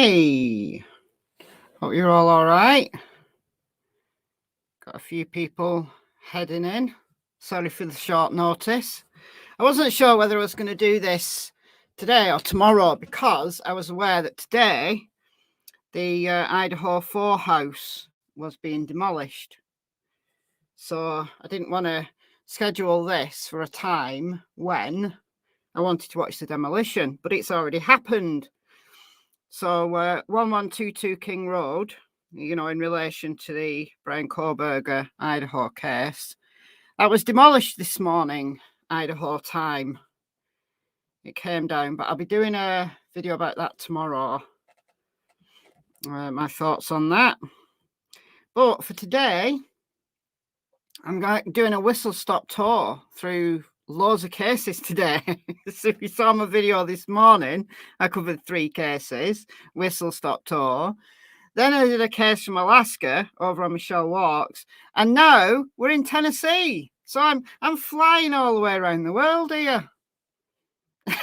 Hey, hope you're all right. Got a few people heading in. Sorry for the short notice. I wasn't sure whether I was going to do this today or tomorrow because I was aware that today the Idaho 4 house was being demolished. So I didn't want to schedule this for a time when I wanted to watch the demolition, but it's already happened. So 1122 King Road, you know, in relation to the Brian Koberger Idaho case, that was demolished this morning, Idaho time. It came down, but I'll be doing a video about that tomorrow. My thoughts on that. But for today, I'm doing a whistle-stop tour through loads of cases today. So if you saw my video this morning, I covered 3 cases, whistle-stop tour. Then I did a case from Alaska over on Michelle Walks, and now we're in Tennessee. So I'm flying all the way around the world here. And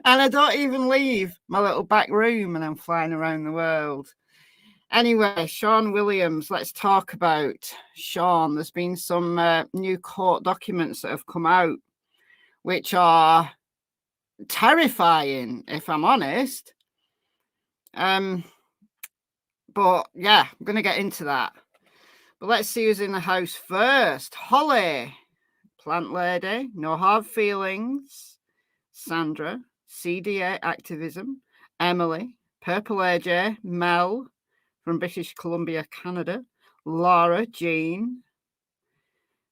I don't even leave my little back room, and I'm flying around the world. Anyway, Shawn Williams, let's talk about Shawn. There's been some new court documents that have come out, which are terrifying, if I'm honest. But yeah, I'm going to get into that. But let's see who's in the house first. Holly, plant lady, no hard feelings. Sandra, CDA activism. Emily, Purple AJ. Mel from British Columbia, Canada. Laura, Jean.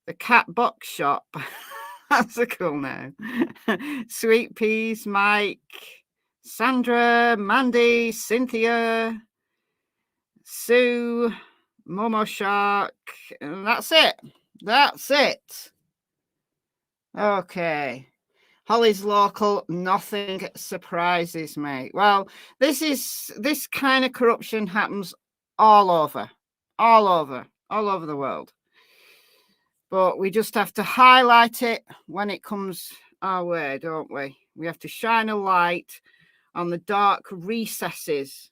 The Cat Box Shop. That's a cool name. Sweet Peas, Mike. Sandra, Mandy, Cynthia. Sue, Momo Shark, and that's it. That's it. Okay. Holly's local, nothing surprises me. Well, this kind of corruption happens all over the world. But we just have to highlight it when it comes our way, don't we? We have to shine a light on the dark recesses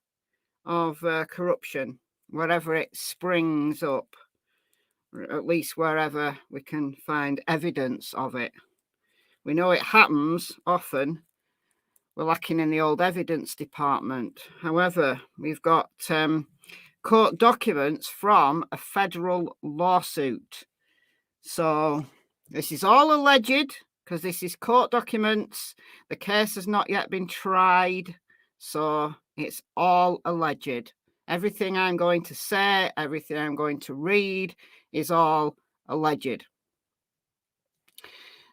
of corruption, wherever it springs up, or at least wherever we can find evidence of it. We know it happens often. We're lacking in the old evidence department. However, we've got court documents from a federal lawsuit. So this is all alleged because this is court documents. The case has not yet been tried. So it's all alleged. Everything I'm going to say, everything I'm going to read is all alleged.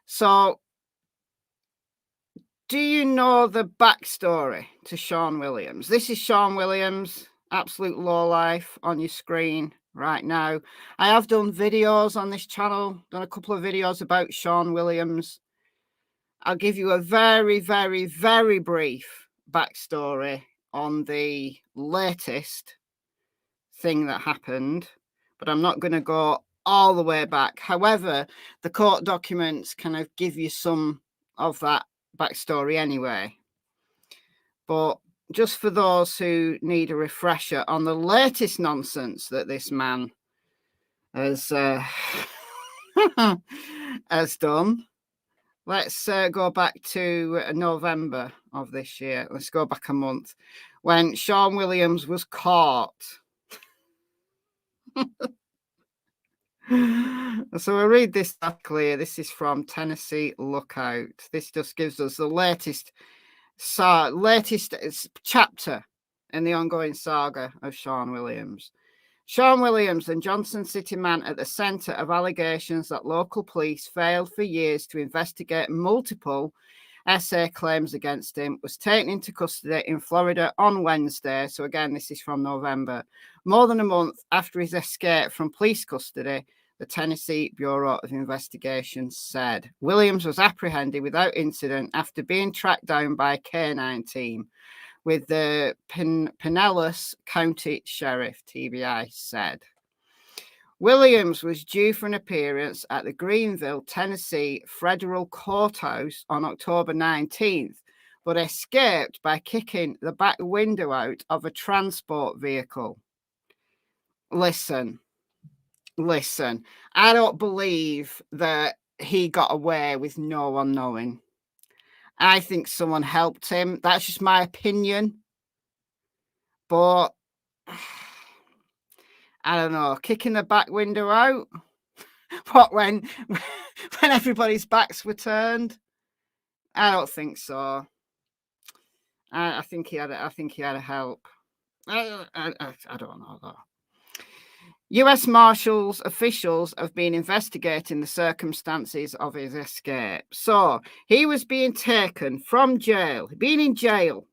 So, do you know the backstory to Shawn Williams? This is Shawn Williams, absolute lowlife on your screen right now. I have done videos on this channel, done a couple of videos about Shawn Williams. I'll give you a very, very, very brief backstory on the latest thing that happened, but I'm not going to go all the way back. However, the court documents kind of give you some of that backstory anyway. But just for those who need a refresher on the latest nonsense that this man has has done, let's go back to November of this year. Let's go back a month when Shawn Williams was caught. So I read this clear. This is from Tennessee Lookout. This just gives us the latest chapter in the ongoing saga of Shawn Williams. Shawn Williams, and Johnson City man at the center of allegations that local police failed for years to investigate multiple SA claims against him, was taken into custody in Florida on Wednesday. So again, this is from November. More than a month after his escape from police custody, the Tennessee Bureau of Investigation said. Williams was apprehended without incident after being tracked down by a K-9 team, with the Pinellas County Sheriff, TBI, said. Williams was due for an appearance at the Greenville, Tennessee Federal Courthouse on October 19th, but escaped by kicking the back window out of a transport vehicle. Listen, I don't believe that he got away with no one knowing. I think someone helped him. That's just my opinion. But I don't know, kicking the back window out? What, when everybody's backs were turned? I don't think so. I think he had a help. I don't know though. U.S. Marshals officials have been investigating the circumstances of his escape. So he was being taken from jail, been in jail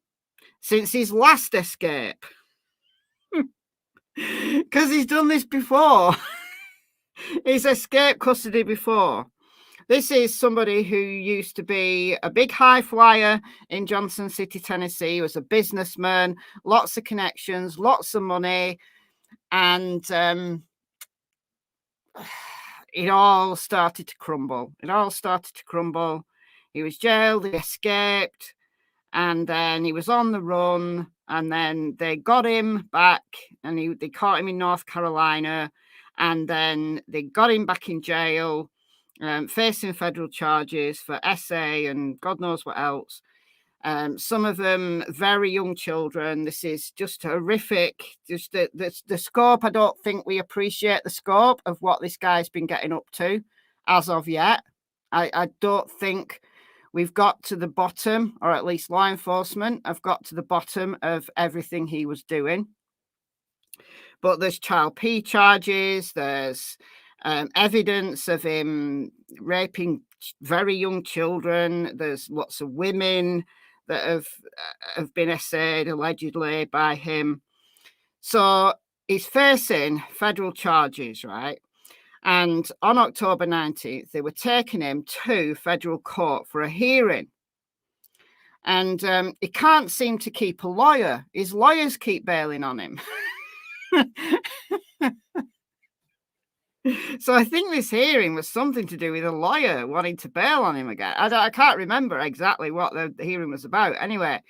since his last escape. Because he's done this before. He's escaped custody before. This is somebody who used to be a big high flyer in Johnson City, Tennessee. He was a businessman, lots of connections, lots of money. And it all started to crumble. He was jailed, he escaped, and then he was on the run. And then they got him back, and they caught him in North Carolina. And then they got him back in jail, facing federal charges for SA and God knows what else. Some of them very young children. This is just horrific. Just the scope. I don't think we appreciate the scope of what this guy's been getting up to as of yet. I don't think we've got to the bottom, or at least law enforcement have got to the bottom of everything he was doing. But there's child P charges. There's evidence of him raping very young children. There's lots of women that have been essayed allegedly by him. So he's facing federal charges, right? And on October 19th, they were taking him to federal court for a hearing. And he can't seem to keep a lawyer. His lawyers keep bailing on him. So I think this hearing was something to do with a lawyer wanting to bail on him again. I can't remember exactly what the hearing was about anyway.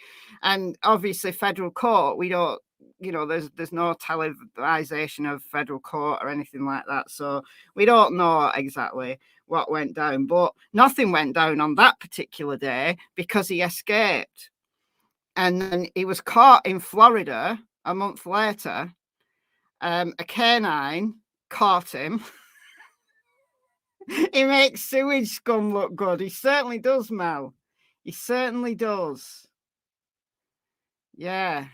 And obviously federal court, we don't, there's no televisation of federal court or anything like that. So we don't know exactly what went down, but nothing went down on that particular day because he escaped. And then he was caught in Florida a month later. A canine caught him. He makes sewage scum look good. He certainly does, Mel. He certainly does. Yeah.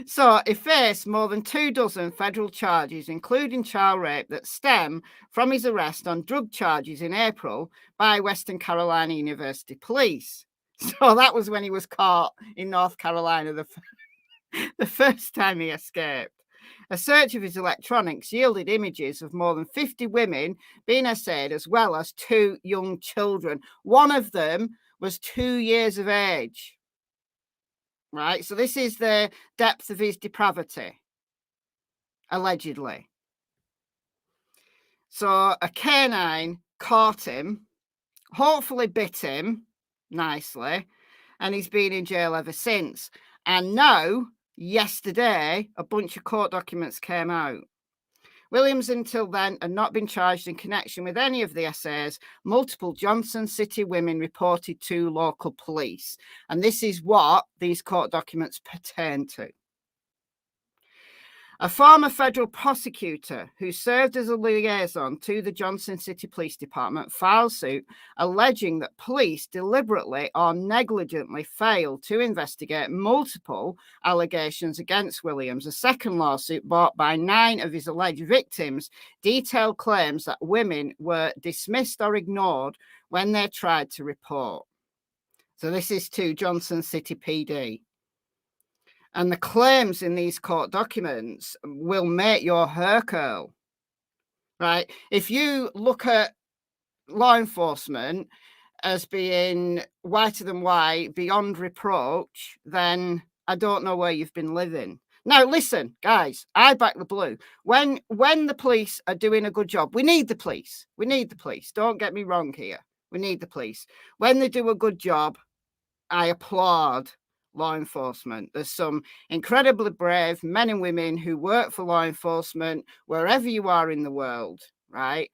So he faced more than 24 federal charges, including child rape, that stem from his arrest on drug charges in April by Western Carolina University Police. So that was when he was caught in North Carolina the first time he escaped. A search of his electronics yielded images of more than 50 women being essayed, as well as 2 young children. One of them was 2 years of age. Right? So this is the depth of his depravity, allegedly. So a canine caught him, hopefully bit him nicely, and he's been in jail ever since. And now, yesterday, a bunch of court documents came out. Williams, until then, had not been charged in connection with any of the essays. Multiple Johnson City women reported to local police. And this is what these court documents pertain to. A former federal prosecutor who served as a liaison to the Johnson City Police Department filed suit alleging that police deliberately or negligently failed to investigate multiple allegations against Williams. A second lawsuit brought by 9 of his alleged victims detailed claims that women were dismissed or ignored when they tried to report. So this is to Johnson City PD. And the claims in these court documents will make your hair curl, right? If you look at law enforcement as being whiter than white, beyond reproach, then I don't know where you've been living. Now, listen, guys, I back the blue. When the police are doing a good job, we need the police. We need the police. Don't get me wrong here. We need the police. When they do a good job, I applaud law enforcement. There's some incredibly brave men and women who work for law enforcement wherever you are in the world, right?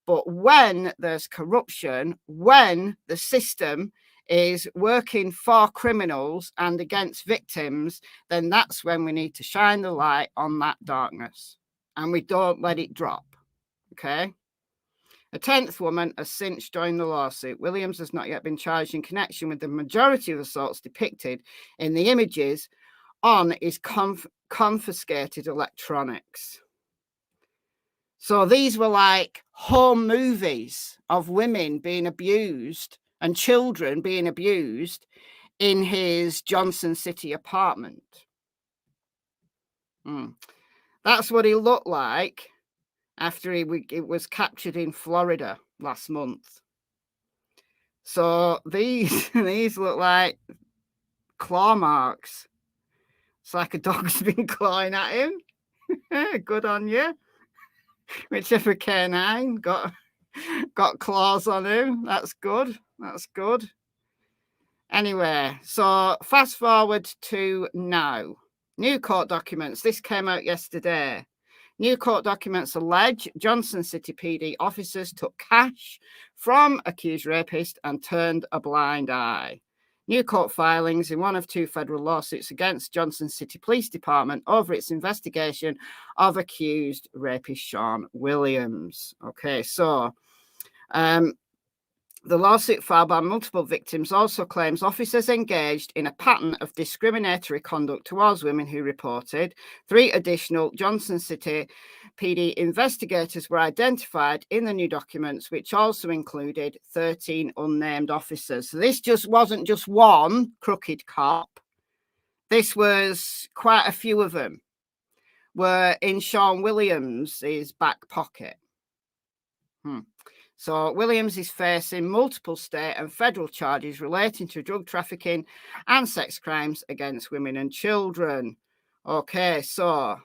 But when there's corruption, when the system is working for criminals and against victims, then that's when we need to shine the light on that darkness. And we don't let it drop, okay? A 10th woman has since joined the lawsuit. Williams has not yet been charged in connection with the majority of assaults depicted in the images on his confiscated electronics. So these were like home movies of women being abused and children being abused in his Johnson City apartment. That's what he looked like after it was captured in Florida last month. So these look like claw marks. It's like a dog's been clawing at him. Good on you. Whichever canine got claws on him. That's good. That's good. Anyway, so fast forward to now. New court documents. This came out yesterday. New court documents allege Johnson City PD officers took cash from accused rapist and turned a blind eye. New court filings in one of two federal lawsuits against Johnson City Police Department over its investigation of accused rapist Shawn Williams. Okay, so the lawsuit filed by multiple victims also claims officers engaged in a pattern of discriminatory conduct towards women who reported. 3 additional Johnson City PD investigators were identified in the new documents, which also included 13 unnamed officers. So this just wasn't just one crooked cop. This was quite a few of them were in Shawn Williams' back pocket. So Williams is facing multiple state and federal charges relating to drug trafficking and sex crimes against women and children. Okay, so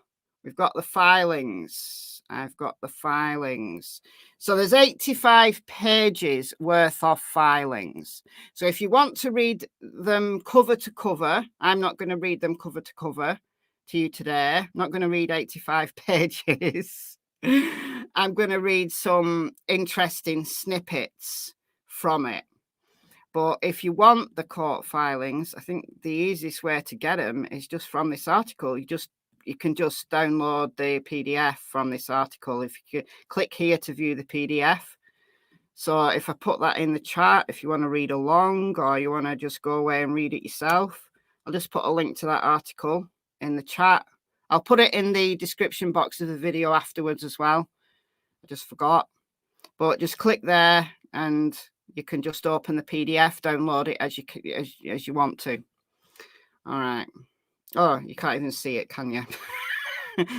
we've got the filings. I've got the filings. So there's 85 pages worth of filings. So if you want to read them cover to cover, I'm not going to read them cover to cover to you today. I'm not going to read 85 pages. I'm going to read some interesting snippets from it. But if you want the court filings, I think the easiest way to get them is just from this article. You can just download the PDF from this article. If you click here to view the PDF. So if I put that in the chat, if you want to read along or you want to just go away and read it yourself, I'll just put a link to that article in the chat. I'll put it in the description box of the video afterwards as well. I just forgot. But just click there and you can just open the PDF, download it as you want to. All right. Oh, you can't even see it, can you?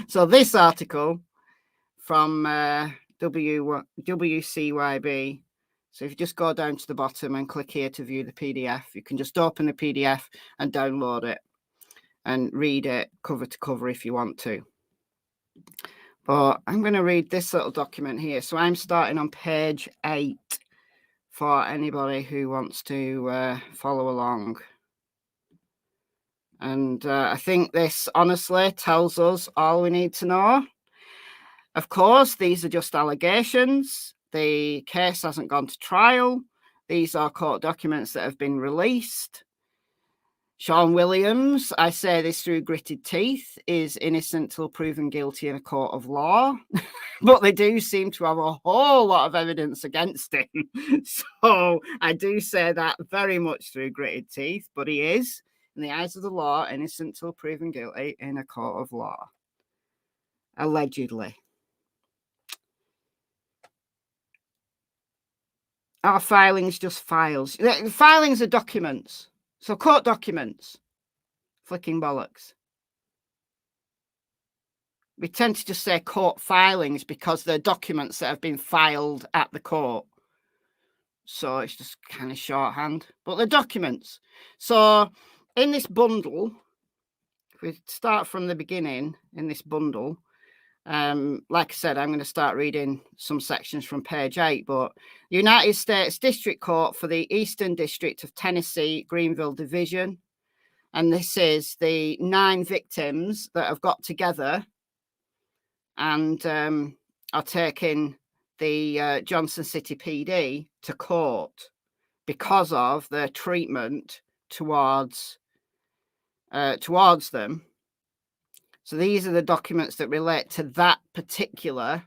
So this article from WCYB. So if you just go down to the bottom and click here to view the PDF, you can just open the PDF and download it and read it cover to cover if you want to. But I'm going to read this little document here. So I'm starting on page 8 for anybody who wants to follow along. And I think this honestly tells us all we need to know. Of course, these are just allegations. The case hasn't gone to trial. These are court documents that have been released. Shawn Williams, I say this through gritted teeth, is innocent till proven guilty in a court of law. But they do seem to have a whole lot of evidence against him. So I do say that very much through gritted teeth, but he is, in the eyes of the law, innocent till proven guilty in a court of law. Allegedly. Are filings just files? Filings are documents. So court documents. Flicking bollocks. We tend to just say court filings because they're documents that have been filed at the court. So it's just kind of shorthand. But they're documents. So in this bundle, if we start from the beginning in this bundle, Like I said, I'm going to start reading some sections from page 8, but United States District Court for the Eastern District of Tennessee, Greenville Division. And this is the 9 victims that have got together and are taking the Johnson City PD to court because of their treatment towards them. So these are the documents that relate to that particular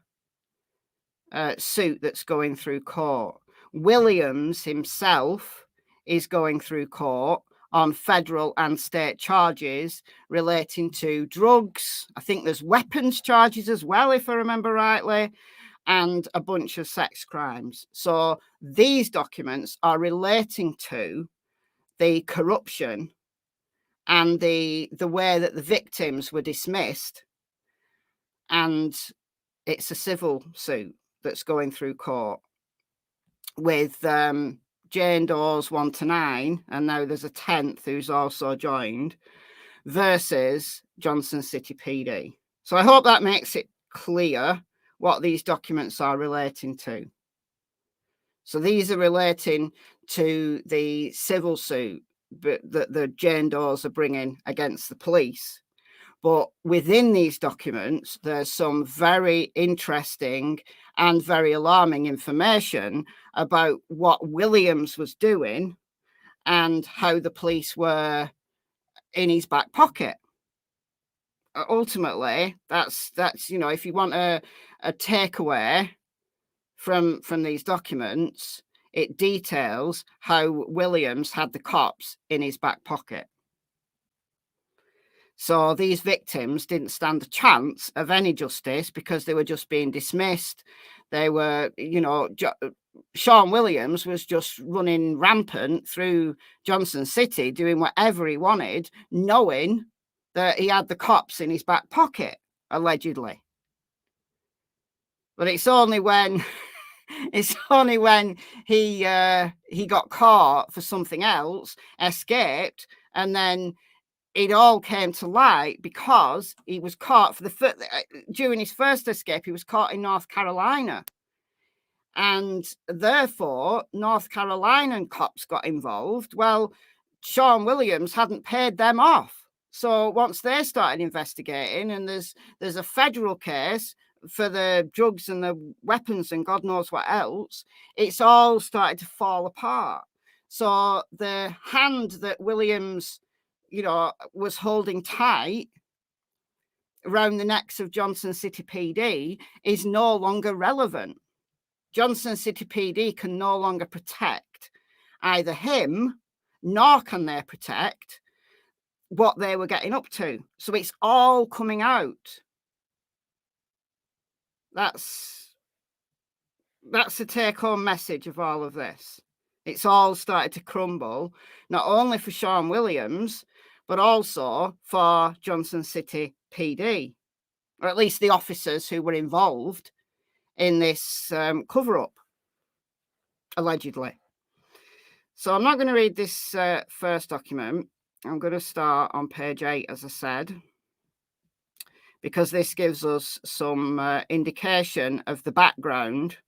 suit that's going through court. Williams himself is going through court on federal and state charges relating to drugs. I think there's weapons charges as well, if I remember rightly, and a bunch of sex crimes. So these documents are relating to the corruption and the way that the victims were dismissed. And it's a civil suit that's going through court with Jane Doe's 1 to 9, and now there's a 10th who's also joined, versus Johnson City PD. So I hope that makes it clear what these documents are relating to. So these are relating to the civil suit that the Jane Doe's are bringing against the police. But within these documents, there's some very interesting and very alarming information about what Williams was doing and how the police were in his back pocket. Ultimately, that's if you want a takeaway from these documents, it details how Williams had the cops in his back pocket. So these victims didn't stand a chance of any justice because they were just being dismissed. They were, Shawn Williams was just running rampant through Johnson City, doing whatever he wanted, knowing that he had the cops in his back pocket, allegedly. But it's only when he got caught for something else, escaped, and then it all came to light because he was caught during his first escape. He was caught in North Carolina, and therefore North Carolinian cops got involved. Well, Shawn Williams hadn't paid them off, so once they started investigating, and there's a federal case for the drugs and the weapons and God knows what else, it's all started to fall apart. So the hand that Williams was holding tight around the necks of Johnson City PD is no longer relevant. Johnson City PD can no longer protect either him, nor can they protect what they were getting up to. So it's all coming out. That's the take-home message of all of this. It's all started to crumble, not only for Shawn Williams, but also for Johnson City PD, or at least the officers who were involved in this cover-up, allegedly. So I'm not going to read this first document. I'm going to start on page 8, as I said, because this gives us some indication of the background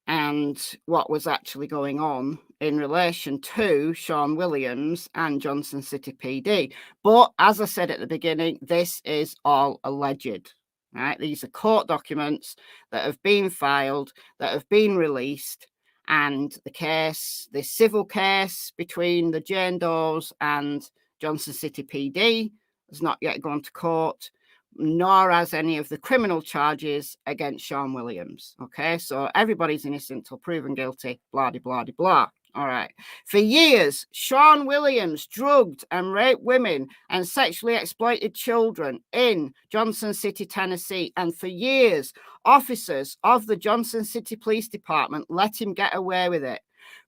and what was actually going on in relation to Shawn Williams and Johnson City PD. But as I said at the beginning, this is all alleged. Right? These are court documents that have been filed, that have been released, and the civil case between the Jane Doe's and Johnson City PD has not yet gone to court, nor has any of the criminal charges against Shawn Williams. Okay, so everybody's innocent till proven guilty, blah, blah, blah, blah. All right. For years, Shawn Williams drugged and raped women and sexually exploited children in Johnson City, Tennessee. And for years, officers of the Johnson City Police Department let him get away with it.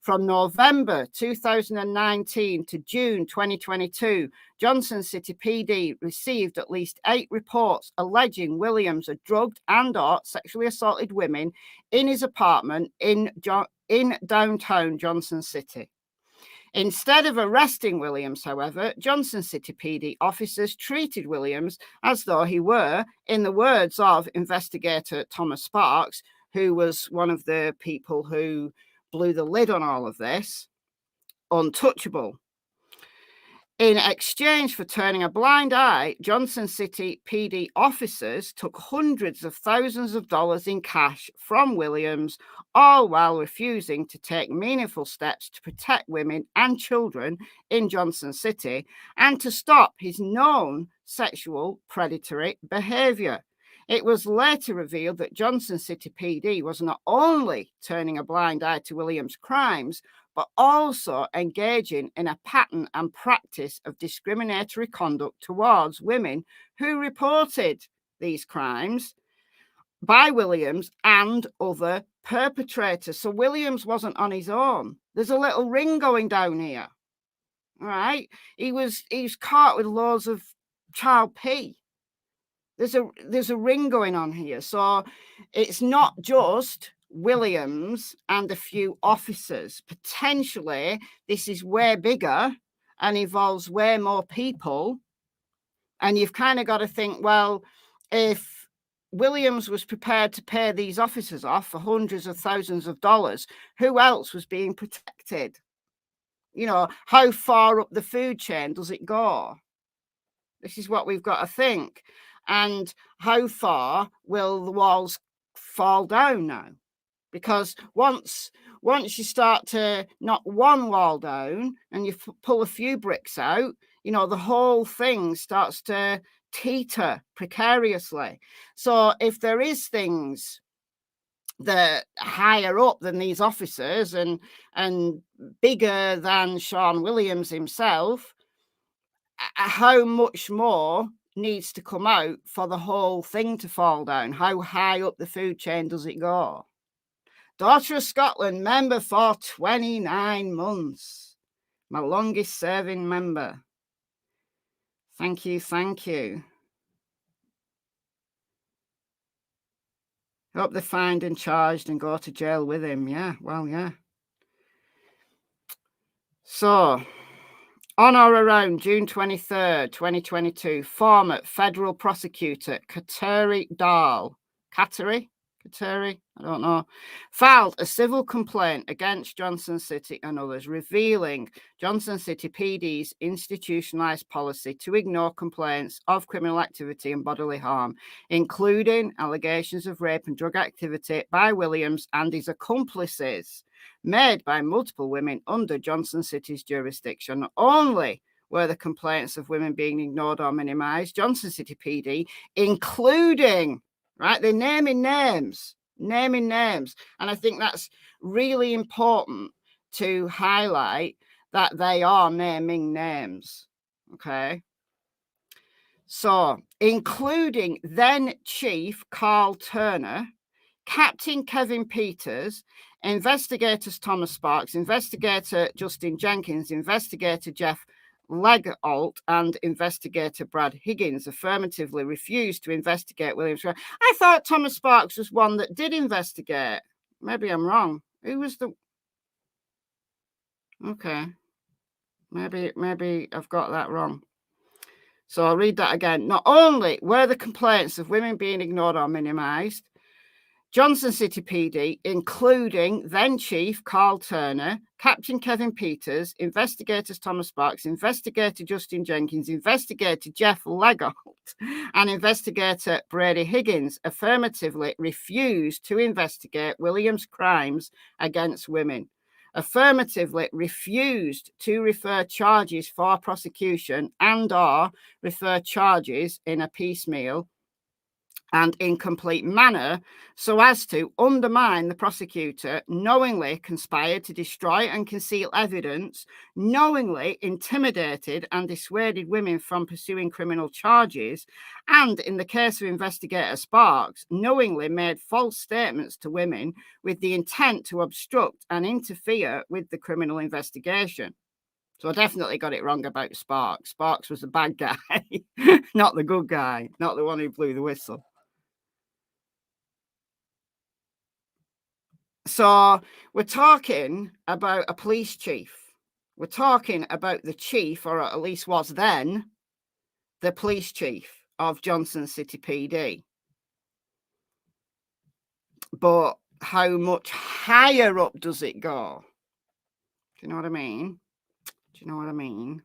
From November 2019 to June 2022, Johnson City PD received at least 8 reports alleging Williams had drugged and/or sexually assaulted women in his apartment in downtown Johnson City. Instead of arresting Williams, however, Johnson City PD officers treated Williams as though he were, in the words of investigator Thomas Sparks, who was one of the people who blew the lid on all of this, untouchable. In exchange for turning a blind eye, Johnson City PD officers took hundreds of thousands of dollars in cash from Williams, all while refusing to take meaningful steps to protect women and children in Johnson City and to stop his known sexual predatory behavior. It was later revealed that Johnson City PD was not only turning a blind eye to Williams' crimes, but also engaging in a pattern and practice of discriminatory conduct towards women who reported these crimes by Williams and other perpetrators. So Williams wasn't on his own. There's a little ring going down here. All right. He was caught with loads of child pee. There's a ring going on here. So it's not just Williams and a few officers. Potentially, this is way bigger and involves way more people. And you've kind of got to think, well, if Williams was prepared to pay these officers off for hundreds of thousands of dollars, who else was being protected? You know, how far up the food chain does it go? This is what we've got to think. And how far will the walls fall down now? Because once you start to knock one wall down and you pull a few bricks out, you know, the whole thing starts to teeter precariously. So if there is things that higher up than these officers and bigger than Shawn Williams himself, how much more needs to come out for the whole thing to fall down? How high up the food chain does it go? Daughter of Scotland, member for 29 months. My longest serving member. Thank you, thank you. Hope they're fined and charged and go to jail with him. Yeah, well, yeah. So, on or around June 23rd, 2022, former federal prosecutor Kateri Dahl, Kateri, I don't know, filed a civil complaint against Johnson City and others, revealing Johnson City PD's institutionalized policy to ignore complaints of criminal activity and bodily harm, including allegations of rape and drug activity by Williams and his accomplices, made by multiple women under Johnson City's jurisdiction. Not only were the complaints of women being ignored or minimized, Johnson City PD, including, right, they're naming names. And I think that's really important to highlight, that they are naming names. Okay. So, including then Chief Carl Turner, Captain Kevin Peters, investigators Thomas Sparks, investigator Justin Jenkins, investigator Jeff Legault, and investigator Brad Higgins affirmatively refused to investigate Williams. I thought Thomas Sparks was one that did investigate. Maybe I'm wrong. Who was the... Okay. Maybe I've got that wrong. So I'll read that again. Not only were the complaints of women being ignored or minimized, Johnson City PD, including then Chief Carl Turner, Captain Kevin Peters, investigators Thomas Sparks, investigator Justin Jenkins, investigator Jeff Legault, and investigator Brady Higgins, affirmatively refused to investigate Williams' crimes against women, affirmatively refused to refer charges for prosecution and or refer charges in a piecemeal and incomplete manner, so as to undermine the prosecutor, knowingly conspired to destroy and conceal evidence, knowingly intimidated and dissuaded women from pursuing criminal charges, and in the case of investigator Sparks, knowingly made false statements to women with the intent to obstruct and interfere with the criminal investigation. So I definitely got it wrong about Sparks. Sparks was the bad guy, not the good guy, not the one who blew the whistle. So we're talking about a police chief. We're talking about the chief, or at least was then, the police chief of Johnson City PD. But how much higher up does it go? Do you know what I mean? Do you know what I mean?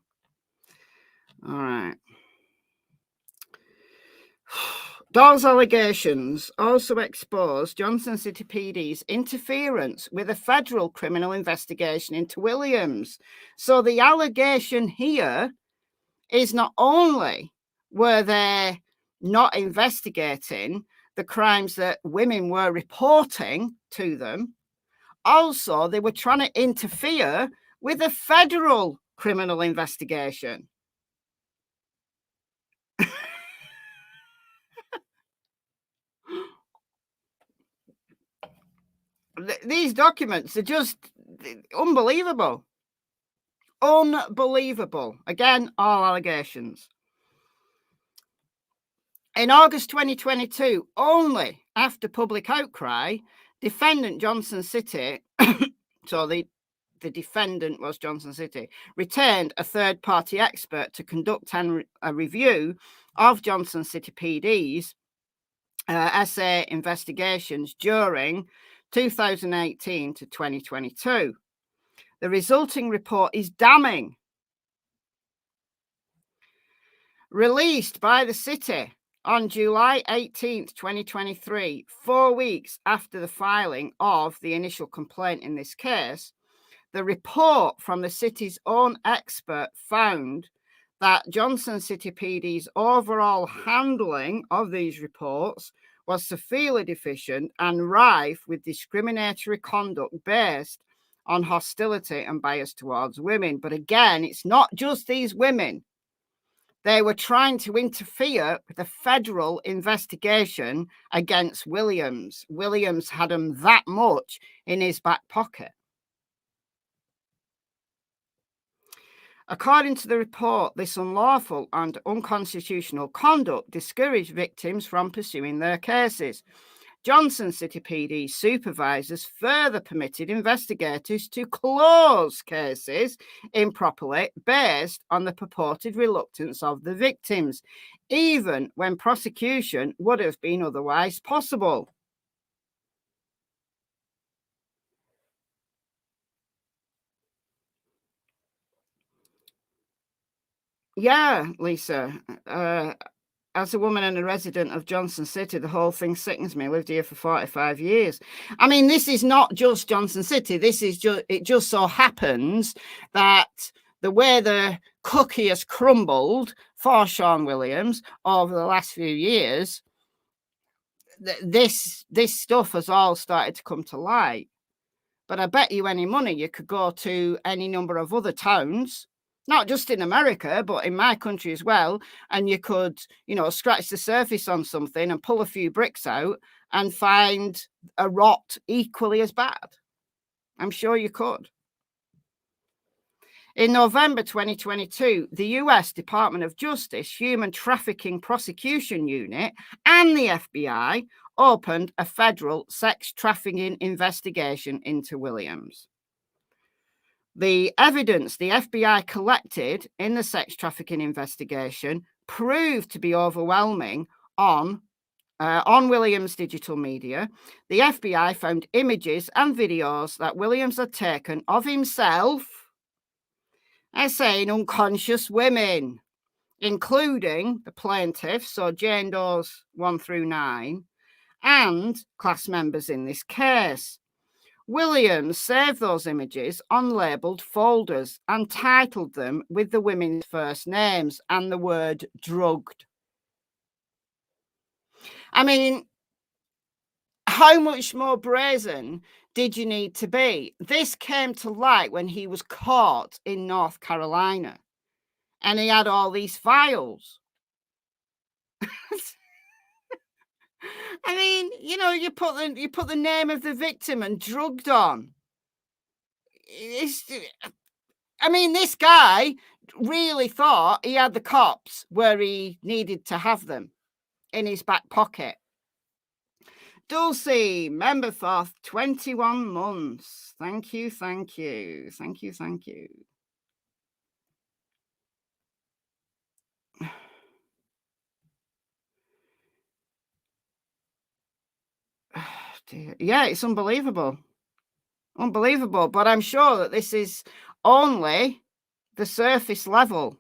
All right. Those allegations also expose Johnson City PD's interference with a federal criminal investigation into Williams. So the allegation here is not only were they not investigating the crimes that women were reporting to them, also they were trying to interfere with a federal criminal investigation. These documents are just unbelievable. Unbelievable. Again, all allegations. In August 2022, only after public outcry, defendant Johnson City, so the defendant was Johnson City, retained a third-party expert to conduct a review of Johnson City PD's SA investigations during 2018 to 2022. The resulting report is damning. Released by the city on July 18th, 2023, 4 weeks after the filing of the initial complaint in this case, the report from the city's own expert found that Johnson City PD's overall handling of these reports was severely deficient and rife with discriminatory conduct based on hostility and bias towards women. But again, it's not just these women. They were trying to interfere with a federal investigation against Williams. Williams had them that much in his back pocket. According to the report, this unlawful and unconstitutional conduct discouraged victims from pursuing their cases. Johnson City PD supervisors further permitted investigators to close cases improperly based on the purported reluctance of the victims, even when prosecution would have been otherwise possible. Yeah, Lisa. As a woman and a resident of Johnson City, the whole thing sickens me. I lived here for 45 years. I mean, this is not just Johnson City. This is it just so happens that the way the cookie has crumbled for Shawn Williams over the last few years, this stuff has all started to come to light. But I bet you any money you could go to any number of other towns, not just in America, but in my country as well. And you could, scratch the surface on something and pull a few bricks out and find a rot equally as bad. I'm sure you could. In November 2022, the US Department of Justice Human Trafficking Prosecution Unit and the FBI opened a federal sex trafficking investigation into Williams. The evidence the FBI collected in the sex trafficking investigation proved to be overwhelming on Williams' digital media. The FBI found images and videos that Williams had taken of himself assaying unconscious women, including the plaintiffs, so Jane Doe's 1 through 9, and class members in this case. Williams saved those images on labelled folders and titled them with the women's first names and the word drugged. I mean, how much more brazen did you need to be? This came to light when he was caught in North Carolina and he had all these files. I mean, you put the name of the victim and drugged on. This guy really thought he had the cops where he needed to have them, in his back pocket. Dulcie, member for 21 months. Thank you. Yeah, it's unbelievable. Unbelievable. But I'm sure that this is only the surface level.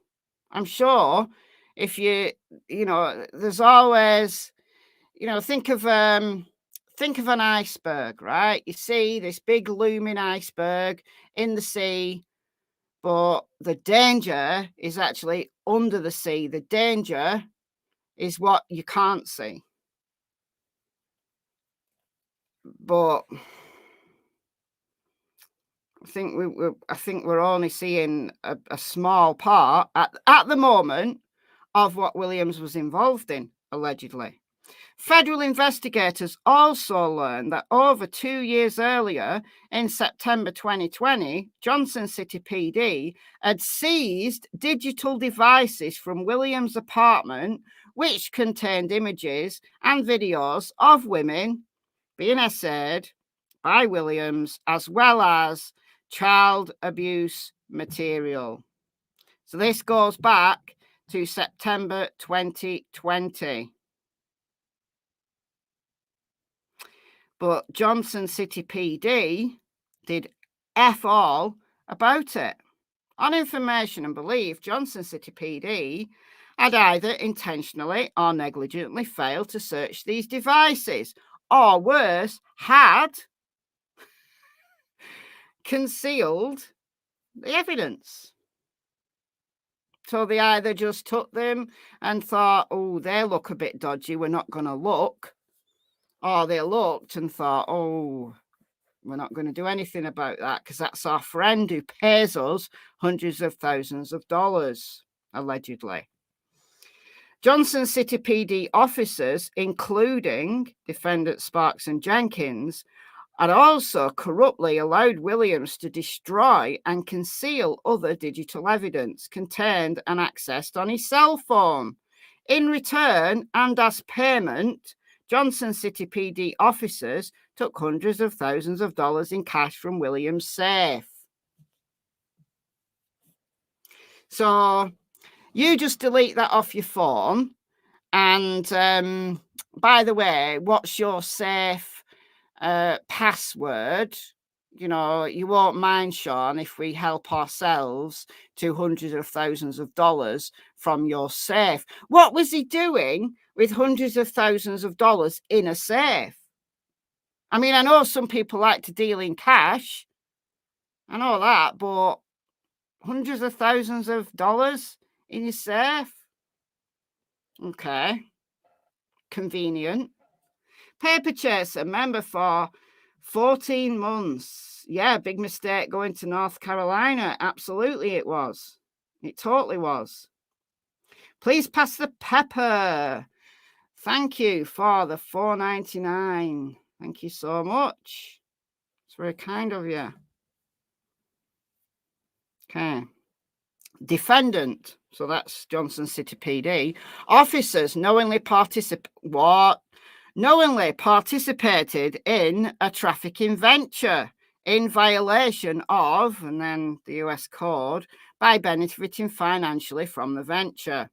I'm sure if there's always, think of an iceberg, right? You see this big looming iceberg in the sea, but the danger is actually under the sea. The danger is what you can't see. But I think we're only seeing a small part at the moment of what Williams was involved in, allegedly. Federal investigators also learned that over 2 years earlier, in September 2020, Johnson City PD had seized digital devices from Williams' apartment, which contained images and videos of women being essayed by Williams, as well as child abuse material. So this goes back to September 2020. But Johnson City PD did F all about it. On information and belief, Johnson City PD had either intentionally or negligently failed to search these devices, or worse, had concealed the evidence. So they either just took them and thought, oh, they look a bit dodgy, we're not going to look. Or they looked and thought, oh, we're not going to do anything about that because that's our friend who pays us hundreds of thousands of dollars, allegedly. Johnson City PD officers, including Defendants Sparks and Jenkins, had also corruptly allowed Williams to destroy and conceal other digital evidence contained and accessed on his cell phone. In return, and as payment, Johnson City PD officers took hundreds of thousands of dollars in cash from Williams' safe. So you just delete that off your phone. And by the way, what's your safe password? You won't mind, Shawn, if we help ourselves to hundreds of thousands of dollars from your safe. What was he doing with hundreds of thousands of dollars in a safe? I mean, I know some people like to deal in cash. I know that, but hundreds of thousands of dollars in your safe? Okay. Convenient. Paper chaser, member for 14 months. Yeah, big mistake going to North Carolina. Absolutely it was. It totally was. Please pass the pepper. Thank you for the $4.99. Thank you so much. It's very kind of you. Okay. Defendant. So that's Johnson City PD. Officers knowingly participated in a trafficking venture in violation of, and then the US code, by benefiting financially from the venture.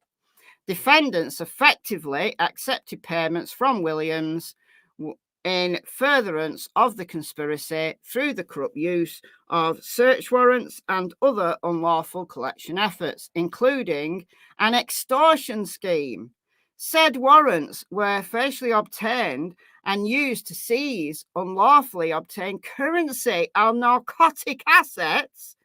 Defendants effectively accepted payments from Williams in furtherance of the conspiracy through the corrupt use of search warrants and other unlawful collection efforts, including an extortion scheme. Said warrants were facially obtained and used to seize unlawfully obtained currency or narcotic assets,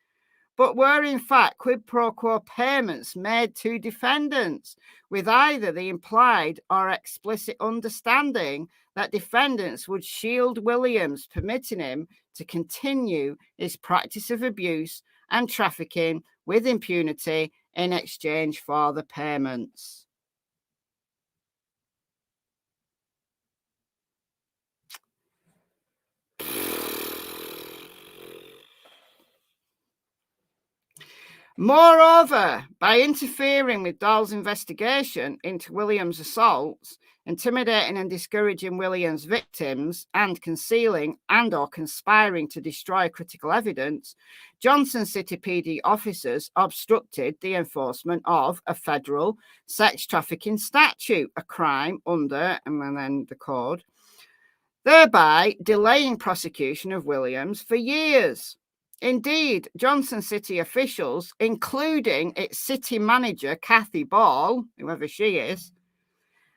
but were in fact quid pro quo payments made to defendants, with either the implied or explicit understanding that defendants would shield Williams, permitting him to continue his practice of abuse and trafficking with impunity in exchange for the payments. Moreover, by interfering with Dahl's investigation into Williams' assaults, intimidating and discouraging Williams' victims, and concealing and or conspiring to destroy critical evidence, Johnson City PD officers obstructed the enforcement of a federal sex trafficking statute, a crime under, and then the code, thereby delaying prosecution of Williams for years. Indeed, Johnson City officials, including its city manager, Cassie, whoever she is,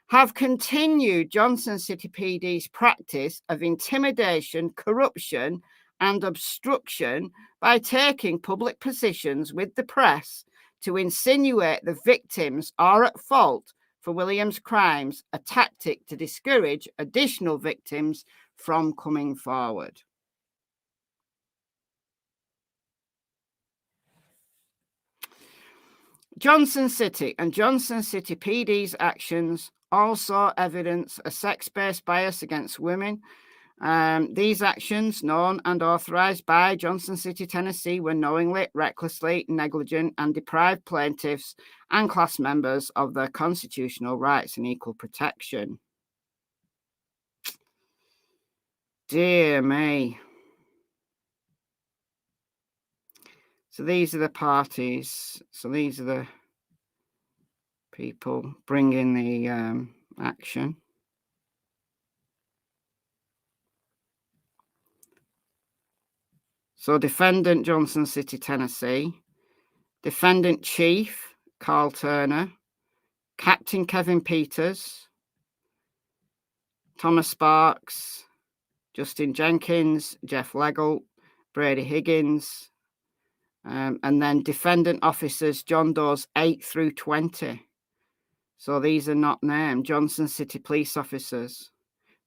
have continued Johnson City PD's practice of intimidation, corruption, and obstruction by taking public positions with the press to insinuate the victims are at fault for Williams' crimes, a tactic to discourage additional victims from coming forward. Johnson City and Johnson City PD's actions also evidence a sex-based bias against women. These actions, known and authorized by Johnson City, Tennessee, were knowingly, recklessly, negligent, and deprived plaintiffs and class members of their constitutional rights and equal protection. Dear me. So these are the parties. So these are the people bringing the action. So defendant, Johnson City, Tennessee. Defendant Chief, Carl Turner. Captain Kevin Peters. Thomas Sparks. Justin Jenkins. Jeff Leggle. Brady Higgins. And then defendant officers John Doe's 8 through 20. So these are not named. Johnson City police officers.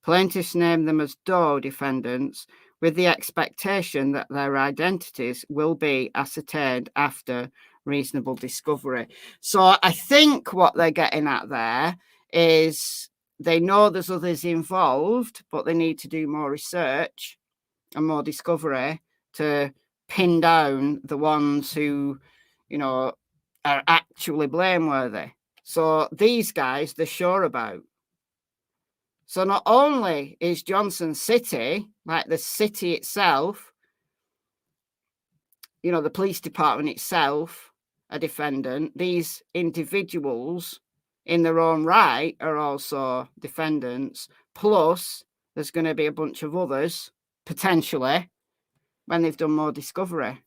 Plaintiffs name them as Doe defendants with the expectation that their identities will be ascertained after reasonable discovery. So I think what they're getting at there is they know there's others involved, but they need to do more research and more discovery to pin down the ones who, are actually blameworthy. So these guys, they're sure about. So not only is Johnson City, like the city itself, the police department itself, a defendant, these individuals in their own right are also defendants. Plus, there's going to be a bunch of others, potentially, when they've done more discovery.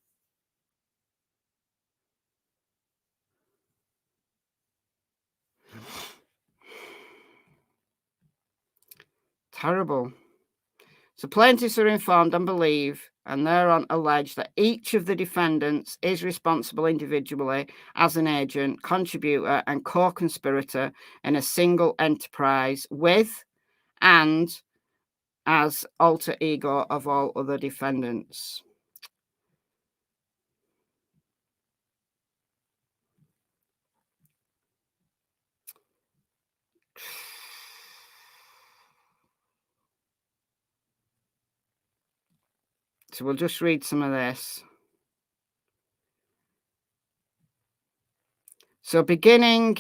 Terrible. So plaintiffs are informed and believe, and thereon allege that each of the defendants is responsible individually as an agent, contributor, and co-conspirator in a single enterprise with and as alter ego of all other defendants. So we'll just read some of this. So beginning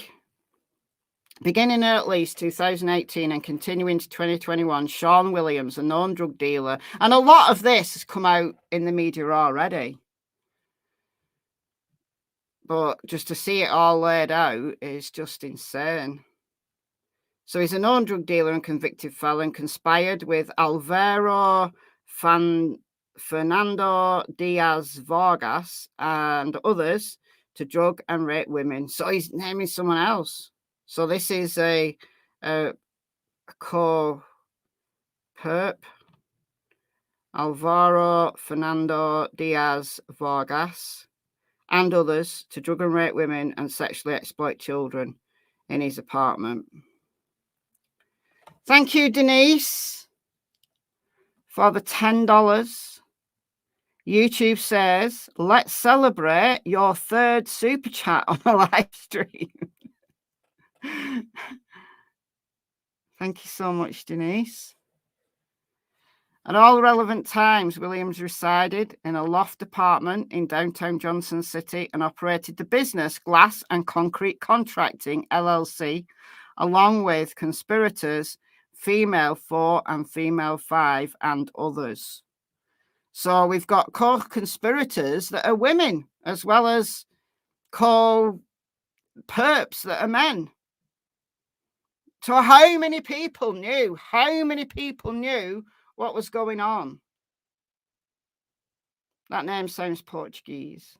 at least 2018 and continuing to 2021, Shawn Williams, a known drug dealer, and a lot of this has come out in the media already. But just to see it all laid out is just insane. So he's a known drug dealer and convicted felon, conspired with Alvaro Fernando Diaz Vargas and others to drug and rape women. So he's naming someone else. So this is a co-perp, Alvaro Fernando Diaz Vargas and others to drug and rape women and sexually exploit children in his apartment. Thank you, Denise, for the $10. YouTube says, let's celebrate your third super chat on a live stream. Thank you so much, Denise. At all relevant times, Williams resided in a loft apartment in downtown Johnson City and operated the business Glass and Concrete Contracting, LLC, along with conspirators, female 4 and female 5, and others. So we've got co-conspirators that are women, as well as co-perps that are men. So how many people knew? How many people knew what was going on? That name sounds Portuguese.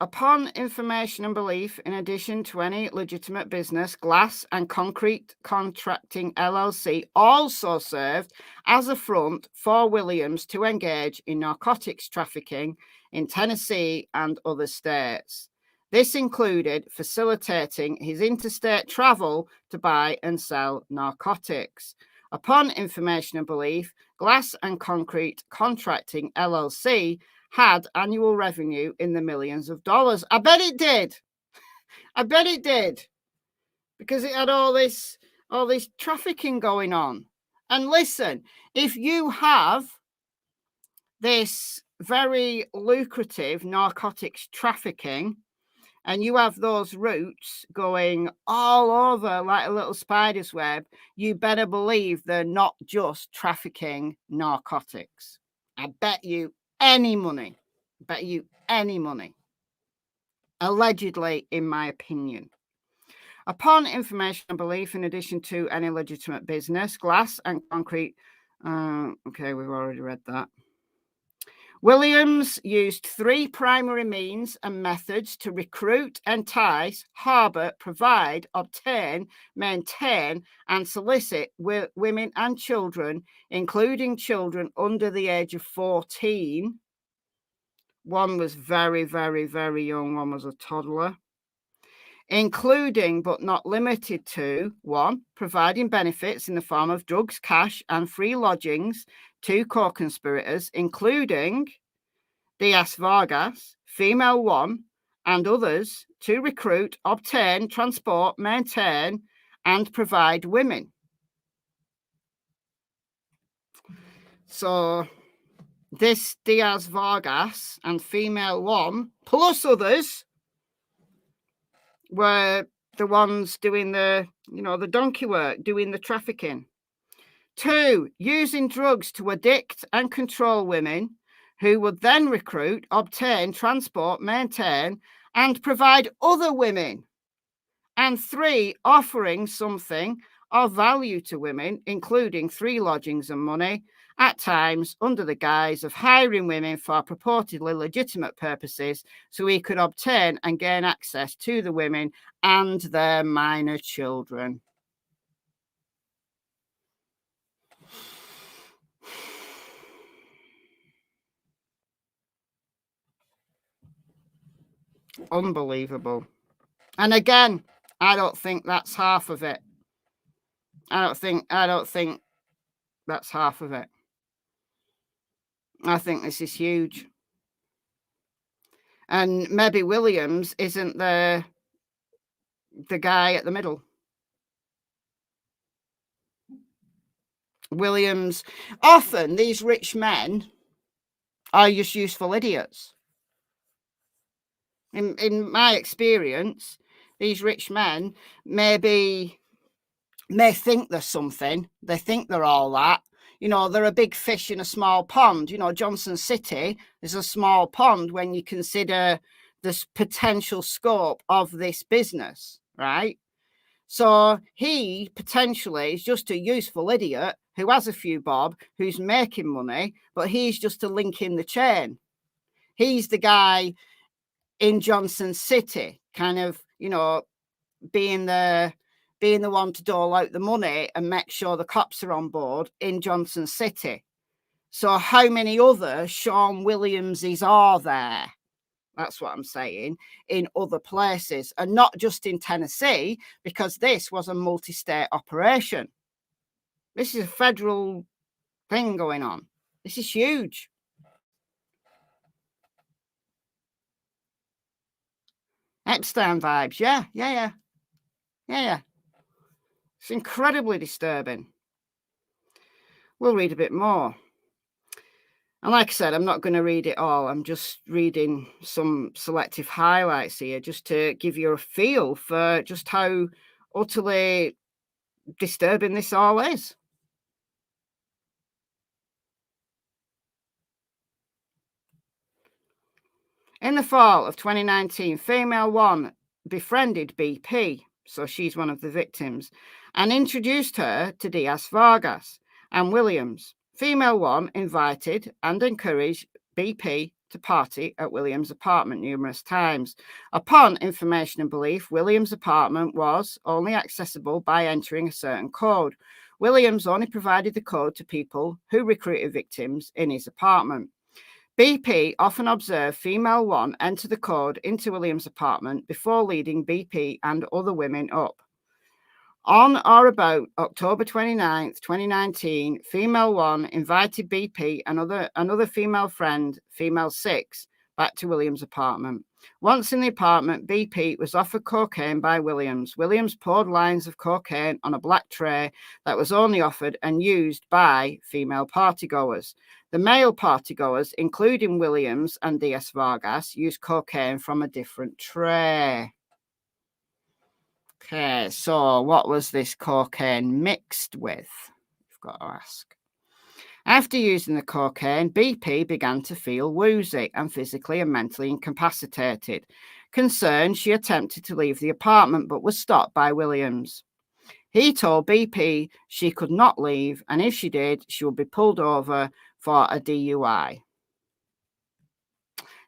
Upon information and belief, in addition to any legitimate business, Glass and Concrete Contracting LLC also served as a front for Williams to engage in narcotics trafficking in Tennessee and other states. This included facilitating his interstate travel to buy and sell narcotics. Upon information and belief, Glass and Concrete Contracting LLC had annual revenue in the millions of dollars. I bet it did. I bet it did. Because it had all this trafficking going on. And listen, if you have this very lucrative narcotics trafficking and you have those routes going all over like a little spider's web, you better believe they're not just trafficking narcotics. I bet you any money. Bet you any money. Allegedly, in my opinion. Upon information and belief, in addition to any legitimate business, Glass and Concrete. Okay, we've already read that. Williams used 3 primary means and methods to recruit, entice, harbor, provide, obtain, maintain, and solicit women and children, including children under the age of 14. One was very, very, very young. One was a toddler. Including but not limited to 1, providing benefits in the form of drugs, cash, and free lodgings to co-conspirators, including Diaz Vargas, female 1, and others to recruit, obtain, transport, maintain, and provide women. So this Diaz Vargas and female 1, plus others, were the ones doing the donkey work, doing the trafficking. 2, using drugs to addict and control women who would then recruit, obtain, transport, maintain, and provide other women. And 3, offering something of value to women, including free lodgings and money, at times under the guise of hiring women for purportedly legitimate purposes so he could obtain and gain access to the women and their minor children. Unbelievable. And again, I don't think that's half of it. I don't think that's half of it. I think this is huge. And maybe Williams isn't the guy at the middle. Williams, often these rich men are just useful idiots. In my experience, these rich men may think they're something. They think they're all that. They're a big fish in a small pond. Johnson City is a small pond when you consider the potential scope of this business, right? So he potentially is just a useful idiot who has a few bob, who's making money, but he's just a link in the chain. He's the guy in Johnson City, kind of, being the one to dole out the money and make sure the cops are on board in Johnson City. So how many other Shawn Williamses are there? That's what I'm saying, in other places, and not just in Tennessee, because this was a multi-state operation. This is a federal thing going on. This is huge. Epstein vibes, yeah. It's incredibly disturbing. We'll read a bit more. And like I said, I'm not going to read it all. I'm just reading some selective highlights here just to give you a feel for just how utterly disturbing this all is. In the fall of 2019, female 1 befriended BP, so she's one of the victims, and introduced her to Diaz-Vargas and Williams. Female 1 invited and encouraged BP to party at Williams' apartment numerous times. Upon information and belief, Williams' apartment was only accessible by entering a certain code. Williams only provided the code to people who recruited victims in his apartment. BP often observed female 1 enter the code into Williams' apartment before leading BP and other women up. On or about October 29th, 2019, female 1 invited BP and another female friend, female 6, back to Williams' apartment. Once in the apartment, BP was offered cocaine by Williams. Williams poured lines of cocaine on a black tray that was only offered and used by female partygoers. The male partygoers, including Williams and Diaz-Vargas, used cocaine from a different tray. Okay, so what was this cocaine mixed with? You've got to ask. After using the cocaine, BP began to feel woozy and physically and mentally incapacitated. Concerned, she attempted to leave the apartment but was stopped by Williams. He told BP she could not leave, and if she did, she would be pulled over for a DUI.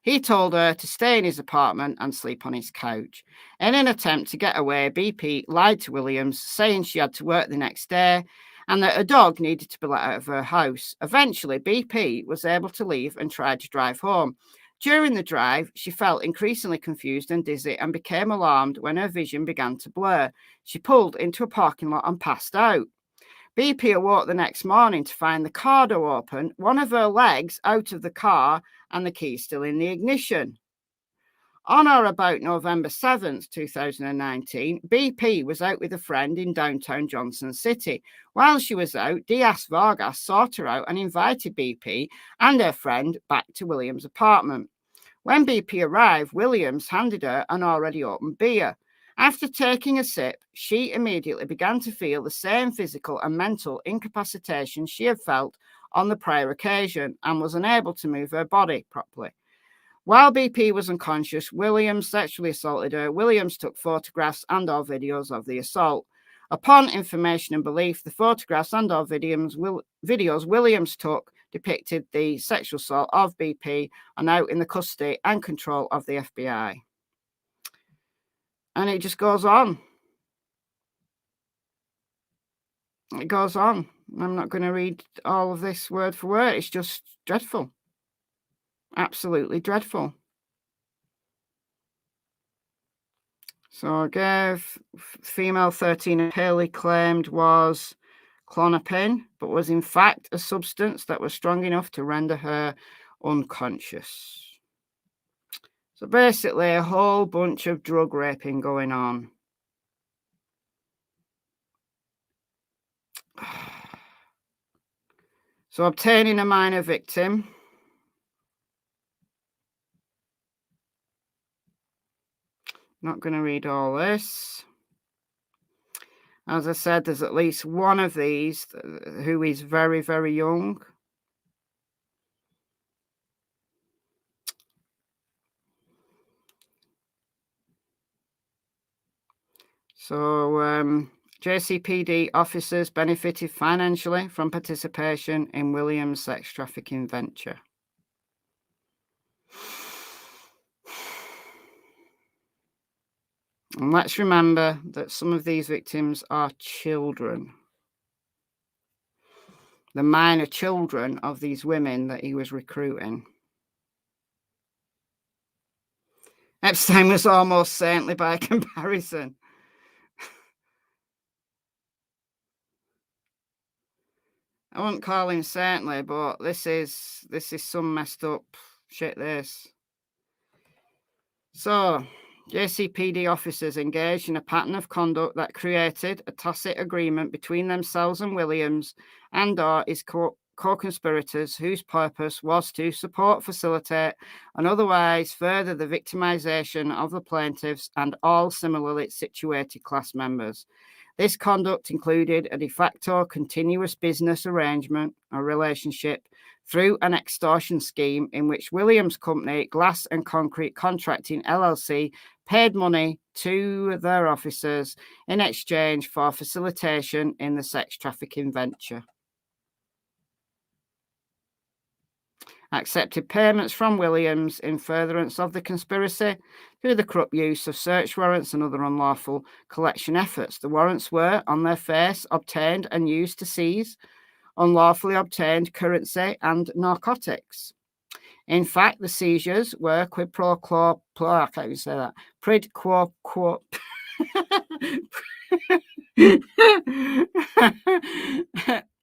He told her to stay in his apartment and sleep on his couch. In an attempt to get away, BP lied to Williams, saying she had to work the next day and that a dog needed to be let out of her house. Eventually, BP was able to leave and tried to drive home. During the drive, she felt increasingly confused and dizzy and became alarmed when her vision began to blur. She pulled into a parking lot and passed out. BP awoke the next morning to find the car door open, one of her legs out of the car, and the key still in the ignition. On or about November 7th, 2019, BP was out with a friend in downtown Johnson City. While she was out, Diaz-Vargas sought her out and invited BP and her friend back to Williams' apartment. When BP arrived, Williams handed her an already opened beer. After taking a sip, she immediately began to feel the same physical and mental incapacitation she had felt on the prior occasion and was unable to move her body properly. While BP was unconscious, Williams sexually assaulted her. Williams took photographs and/or videos of the assault. Upon information and belief, the photographs and/or videos Williams took depicted the sexual assault of BP and now in the custody and control of the FBI. And it just goes on. It goes on. I'm not going to read all of this word for word. It's just dreadful. Absolutely dreadful. So I gave female 13 Haley claimed was clonopin, but was in fact a substance that was strong enough to render her unconscious. So basically a whole bunch of drug raping going on. So obtaining a minor victim. Not going to read all this. As I said, there's at least one of these who is very, very young. So JCPD officers benefited financially from participation in Williams' sex trafficking venture. And let's remember that some of these victims are children. The minor children of these women that he was recruiting. Epstein was almost saintly by comparison. I wouldn't call him saintly, but this is some messed up shit, this. So, JCPD officers engaged in a pattern of conduct that created a tacit agreement between themselves and Williams and/or his co-conspirators whose purpose was to support, facilitate, and otherwise further the victimization of the plaintiffs and all similarly situated class members. This conduct included a de facto continuous business arrangement or relationship through an extortion scheme in which Williams Company Glass and Concrete Contracting LLC paid money to their officers in exchange for facilitation in the sex trafficking venture. Accepted payments from Williams in furtherance of the conspiracy through the corrupt use of search warrants and other unlawful collection efforts. The warrants were, on their face, obtained and used to seize unlawfully obtained currency and narcotics. In fact, the seizures were quid pro quo, I can't even say that, quid quo quo,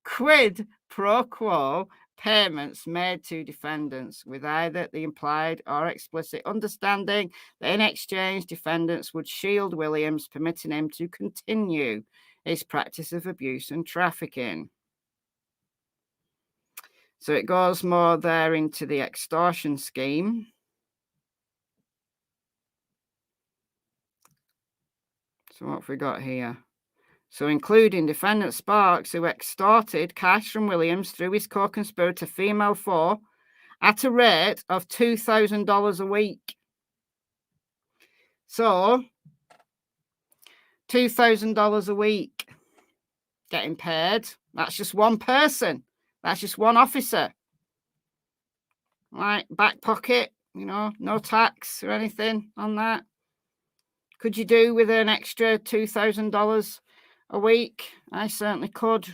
quid pro quo payments made to defendants with either the implied or explicit understanding that in exchange defendants would shield Williams, permitting him to continue his practice of abuse and trafficking. So it goes more there into the extortion scheme. So what have we got here? So including defendant Sparks, who extorted cash from Williams through his co-conspirator female four at a rate of $2,000 a week. So $2,000 a week getting paid. That's just one person. That's just one officer. Right, back pocket, no tax or anything on that. Could you do with an extra $2,000 a week? I certainly could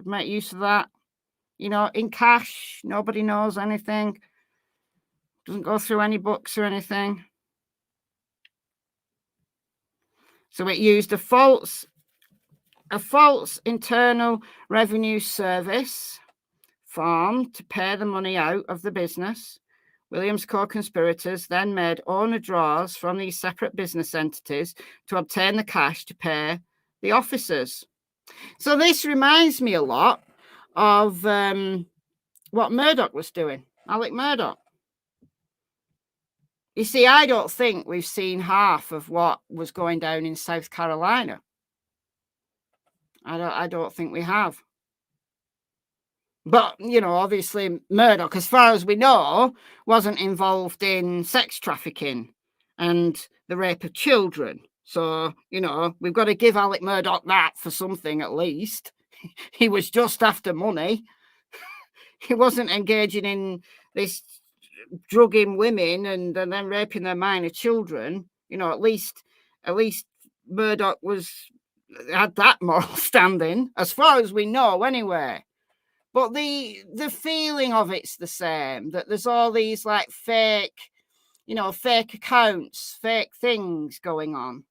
make use of that. In cash, nobody knows anything. Doesn't go through any books or anything. So it used a false internal revenue service form to pay the money out of the business. Williams' co-conspirators then made owner draws from these separate business entities to obtain the cash to pay the officers. So this reminds me a lot of what Murdoch was doing, Alec Murdoch. You see, I don't think we've seen half of what was going down in South Carolina. I don't think we have. But, obviously Murdoch, as far as we know, wasn't involved in sex trafficking and the rape of children. So, we've got to give Alec Murdoch that for something at least. He was just after money. He wasn't engaging in this drugging women and then raping their minor children. At least Murdoch had that moral standing, as far as we know anyway. But the feeling of it's the same, that there's all these like fake accounts, fake things going on,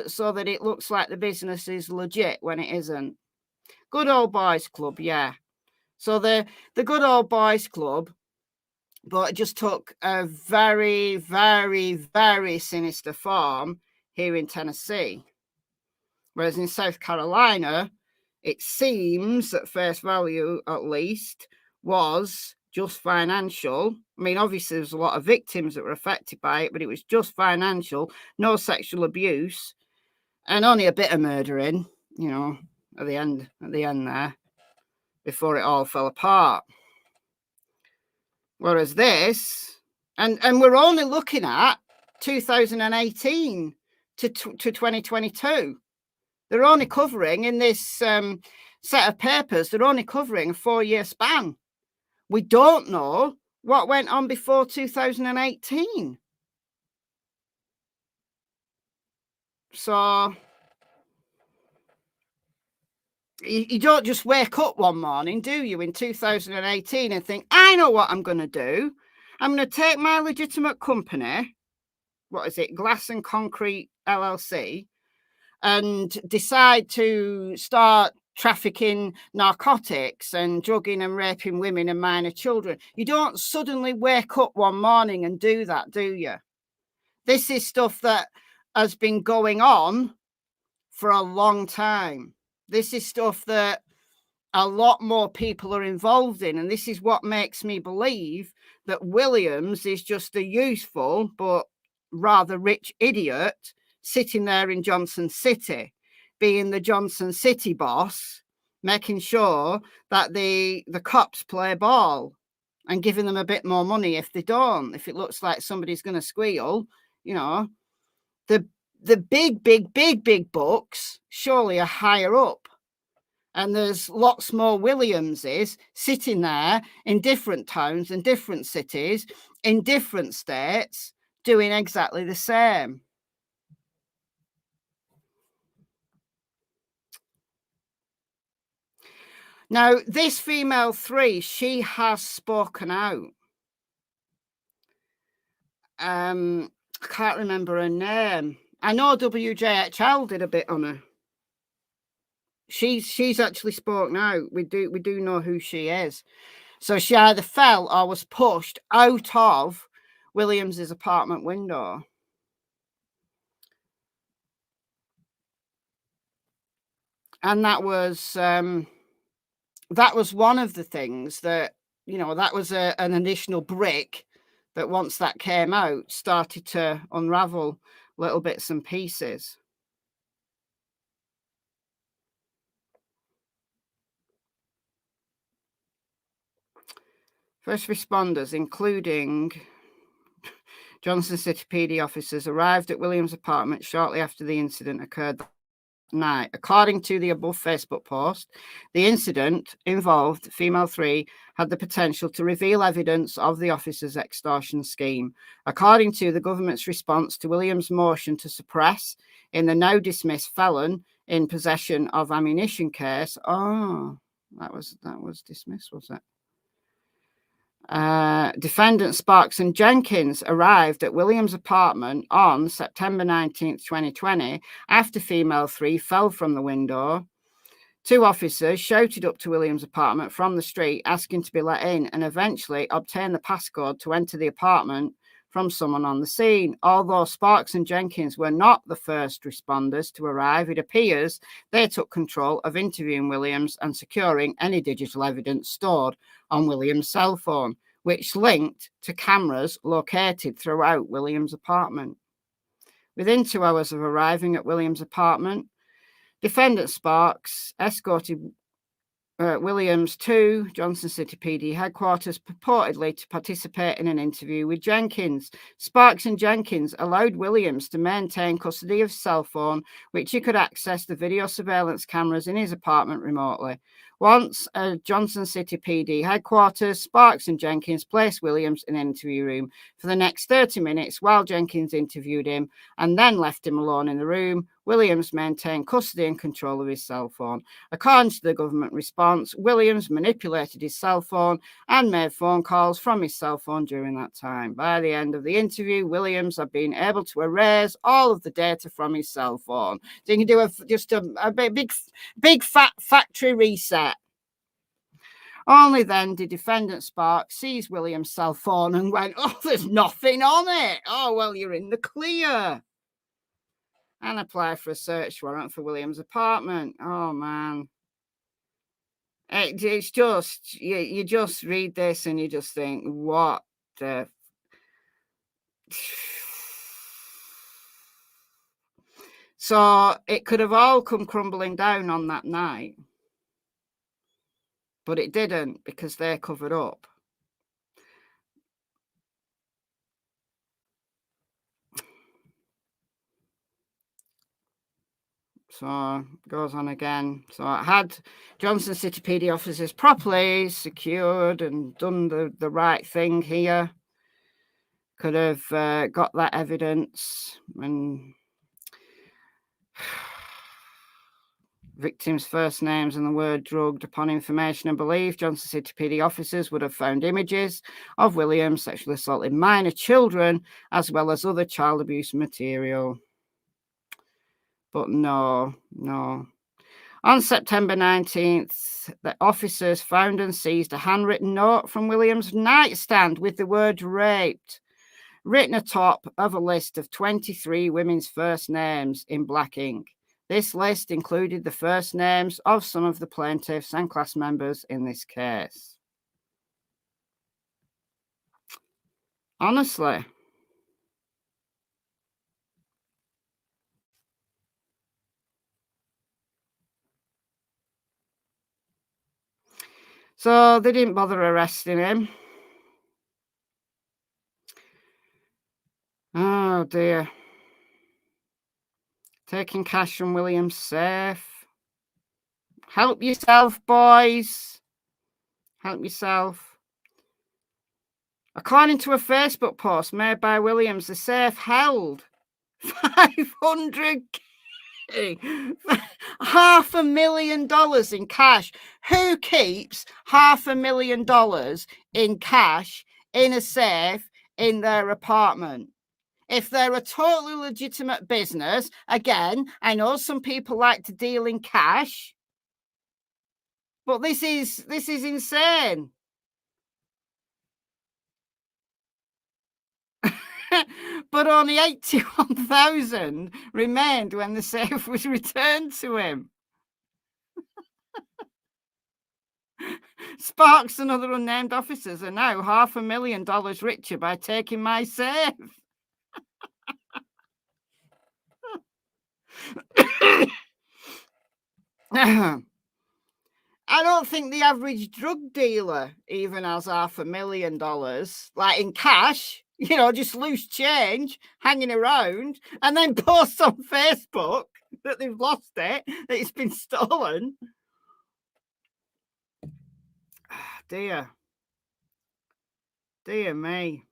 so that it looks like the business is legit when it isn't. Good old boys club, yeah. So the good old boys club, but it just took a very, very, very sinister form here in Tennessee. Whereas in South Carolina, it seems at face value, at least, was just financial. I mean, obviously, there's a lot of victims that were affected by it, but it was just financial, no sexual abuse, and only a bit of murdering, at the end there, before it all fell apart. Whereas this, and we're only looking at 2018 to 2022. They're only covering in this set of papers, they're only covering a 4-year span. We don't know what went on before 2018. So you don't just wake up one morning, do you, in 2018 and think, I know what I'm going to do. I'm going to take my legitimate company, what is it, Glass and Concrete LLC, and decide to start trafficking narcotics and drugging and raping women and minor children. You don't suddenly wake up one morning and do that, do you? This is stuff that has been going on for a long time. This is stuff that a lot more people are involved in. And this is what makes me believe that Williams is just a useful but rather rich idiot sitting there in Johnson City, being the Johnson City boss, making sure that the cops play ball and giving them a bit more money if they don't. If it looks like somebody's going to squeal, you know, the big bucks surely are higher up. And there's lots more Williamses sitting there in different towns and different cities in different states doing exactly the same. Now, this female 3, she has spoken out. I can't remember her name. I know WJHL did a bit on her. She's actually spoken out. We do know who she is. So she either fell or was pushed out of Williams's apartment window. And that was one of the things that, you know, that was an additional brick that once that came out started to unravel little bits and pieces. First responders, including Johnson City PD officers, arrived at Williams' apartment shortly after the incident occurred that night. According to the above Facebook post, the incident involved female 3 had the potential to reveal evidence of the officers' extortion scheme. According to the government's response to Williams' motion to suppress in the now dismissed felon in possession of ammunition case. Oh, that was dismissed, was it? Defendants Sparks and Jenkins arrived at Williams' apartment on September 19th, 2020, after female 3 fell from the window. 2 officers shouted up to Williams' apartment from the street, asking to be let in, and eventually obtained the passcode to enter the apartment from someone on the scene. Although Sparks and Jenkins were not the first responders to arrive, it appears they took control of interviewing Williams and securing any digital evidence stored on Williams' cell phone, which linked to cameras located throughout Williams' apartment. Within 2 hours of arriving at Williams' apartment, Defendant Sparks escorted Williams to Johnson City PD headquarters, purportedly to participate in an interview with Jenkins. Sparks and Jenkins allowed Williams to maintain custody of his cell phone, which he could access the video surveillance cameras in his apartment remotely. Once at Johnson City PD headquarters, Sparks and Jenkins placed Williams in an interview room for the next 30 minutes while Jenkins interviewed him and then left him alone in the room. Williams maintained custody and control of his cell phone. According to the government response, Williams manipulated his cell phone and made phone calls from his cell phone during that time. By the end of the interview, Williams had been able to erase all of the data from his cell phone. So you can do a big fat factory reset. Only then did Defendant Sparks seize Williams' cell phone and went, "Oh, there's nothing on it. Oh, well, you're in the clear." And apply for a search warrant for Williams' apartment. Oh, man. It's just, you just read this and you just think, what the... So it could have all come crumbling down on that night. But it didn't, because they're covered up. So goes on again. So I had Johnson City PD officers properly secured and done the right thing here. Could have got that evidence and victims' first names and the word drugged. Upon information and belief, Johnson City PD officers would have found images of Williams sexually assaulting minor children as well as other child abuse material. But no. On September 19th, the officers found and seized a handwritten note from Williams' nightstand with the word raped written atop of a list of 23 women's first names in black ink. This list included the first names of some of the plaintiffs and class members in this case. Honestly. So they didn't bother arresting him. Oh dear. Taking cash from Williams' safe. Help yourself, boys. Help yourself. According to a Facebook post made by Williams, the safe held $500K, $500,000 in cash. Who keeps $500,000 in cash in a safe in their apartment? If they're a totally legitimate business, again, I know some people like to deal in cash, but this is insane. But only 81,000 remained when the safe was returned to him. Sparks and other unnamed officers are now $500,000 richer by taking my safe. I don't think the average drug dealer even has $500,000, like in cash, just loose change hanging around, and then post on Facebook that they've lost it, that it's been stolen. Dear me.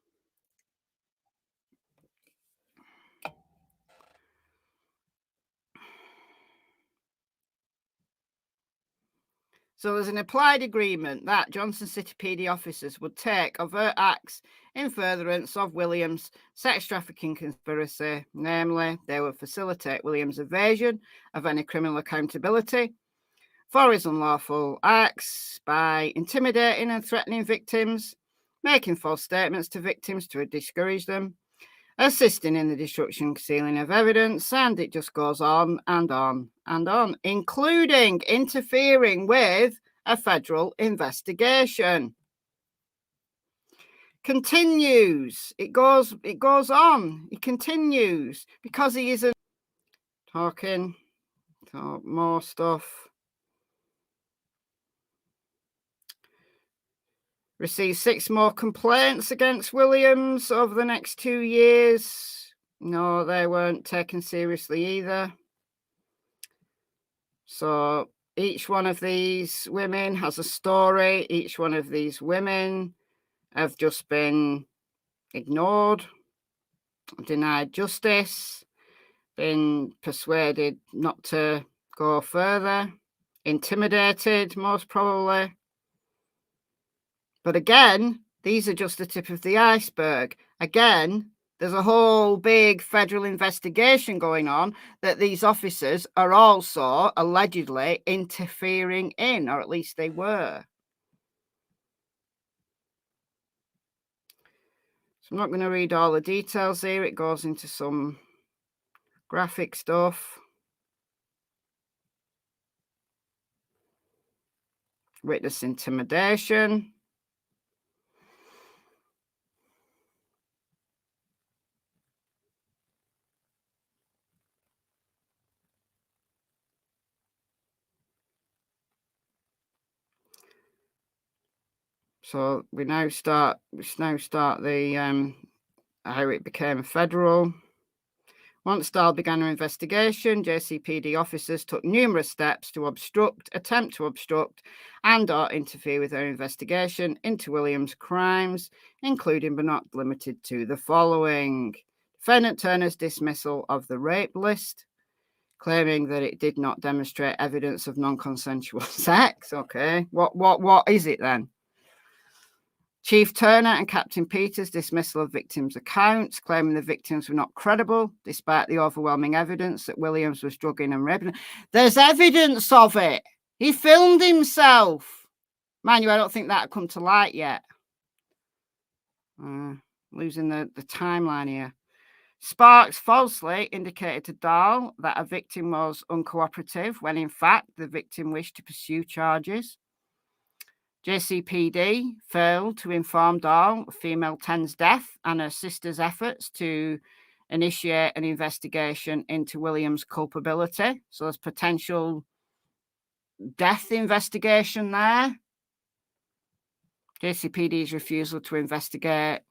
So there's an implied agreement that Johnson City PD officers would take overt acts in furtherance of Williams' sex trafficking conspiracy. Namely, they would facilitate Williams' evasion of any criminal accountability for his unlawful acts by intimidating and threatening victims, making false statements to victims to discourage them, assisting in the destruction and concealing of evidence, and it just goes on and on and on, including interfering with a federal investigation. Continues. It goes on. It continues because he isn't talking. Talk more stuff. Received 6 more complaints against Williams over the next 2 years. No, they weren't taken seriously either. So each one of these women has a story. Each one of these women have just been ignored, denied justice, been persuaded not to go further, intimidated, most probably. But again, these are just the tip of the iceberg. Again, there's a whole big federal investigation going on that these officers are also allegedly interfering in, or at least they were. So I'm not going to read all the details here. It goes into some graphic stuff. Witness intimidation. So we now start the how it became federal. Once Dahl began her investigation, JCPD officers took numerous steps to attempt to obstruct and/or interfere with her investigation into Williams' crimes, including but not limited to the following: Defendant Turner's dismissal of the rape list, claiming that it did not demonstrate evidence of non-consensual sex. Okay, what is it then? Chief Turner and Captain Peters' dismissal of victims' accounts, claiming the victims were not credible, despite the overwhelming evidence that Williams was drugging and raping. There's evidence of it. He filmed himself. Mind you, I don't think that had come to light yet. Losing the timeline here. Sparks falsely indicated to Dahl that a victim was uncooperative, when in fact the victim wished to pursue charges. JCPD failed to inform Dahl of female 10's death and her sister's efforts to initiate an investigation into Williams' culpability. So there's potential death investigation there. JCPD's refusal to investigate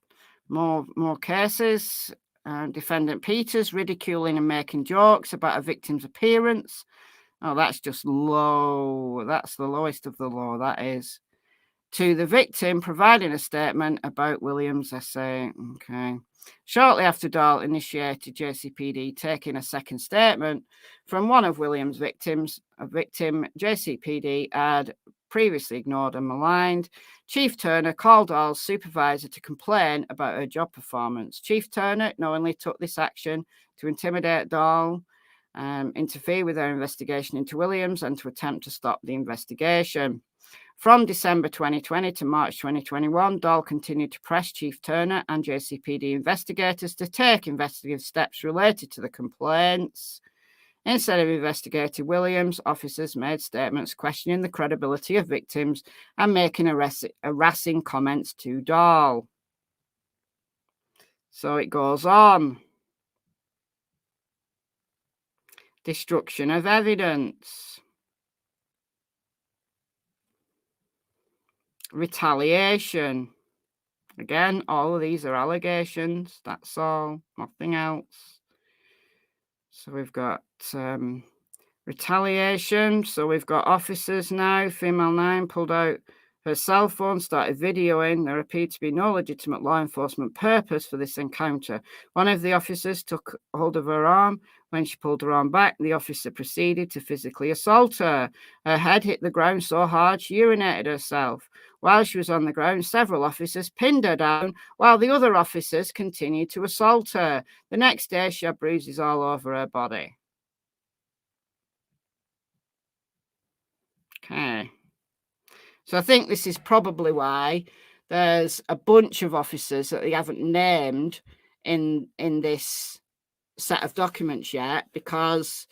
more cases. Defendant Peters ridiculing and making jokes about a victim's appearance. Oh, that's just low. That's the lowest of the low, that is. To the victim, providing a statement about Williams' essay. Okay. Shortly after Dark initiated JCPD taking a second statement from one of Williams' victims, a victim JCPD had previously ignored and maligned. Chief Turner called Dahl's supervisor to complain about her job performance. Chief Turner knowingly took this action to intimidate Dahl, interfere with her investigation into Williams, and to attempt to stop the investigation. From December 2020 to March 2021, Dahl continued to press Chief Turner and JCPD investigators to take investigative steps related to the complaints. Instead of investigating Williams, officers made statements questioning the credibility of victims and making harassing comments to Dahl. So it goes on. Destruction of evidence. Retaliation. Again, all of these are allegations. That's all. Nothing else. So we've got retaliation. So we've got officers now. Female 9 pulled out her cell phone, started videoing. There appeared to be no legitimate law enforcement purpose for this encounter. One of the officers took hold of her arm. When she pulled her arm back, the officer proceeded to physically assault her. Her head hit the ground so hard she urinated herself. While she was on the ground, several officers pinned her down, while the other officers continued to assault her. The next day, she had bruises all over her body. Okay. So I think this is probably why there's a bunch of officers that they haven't named in this set of documents yet, because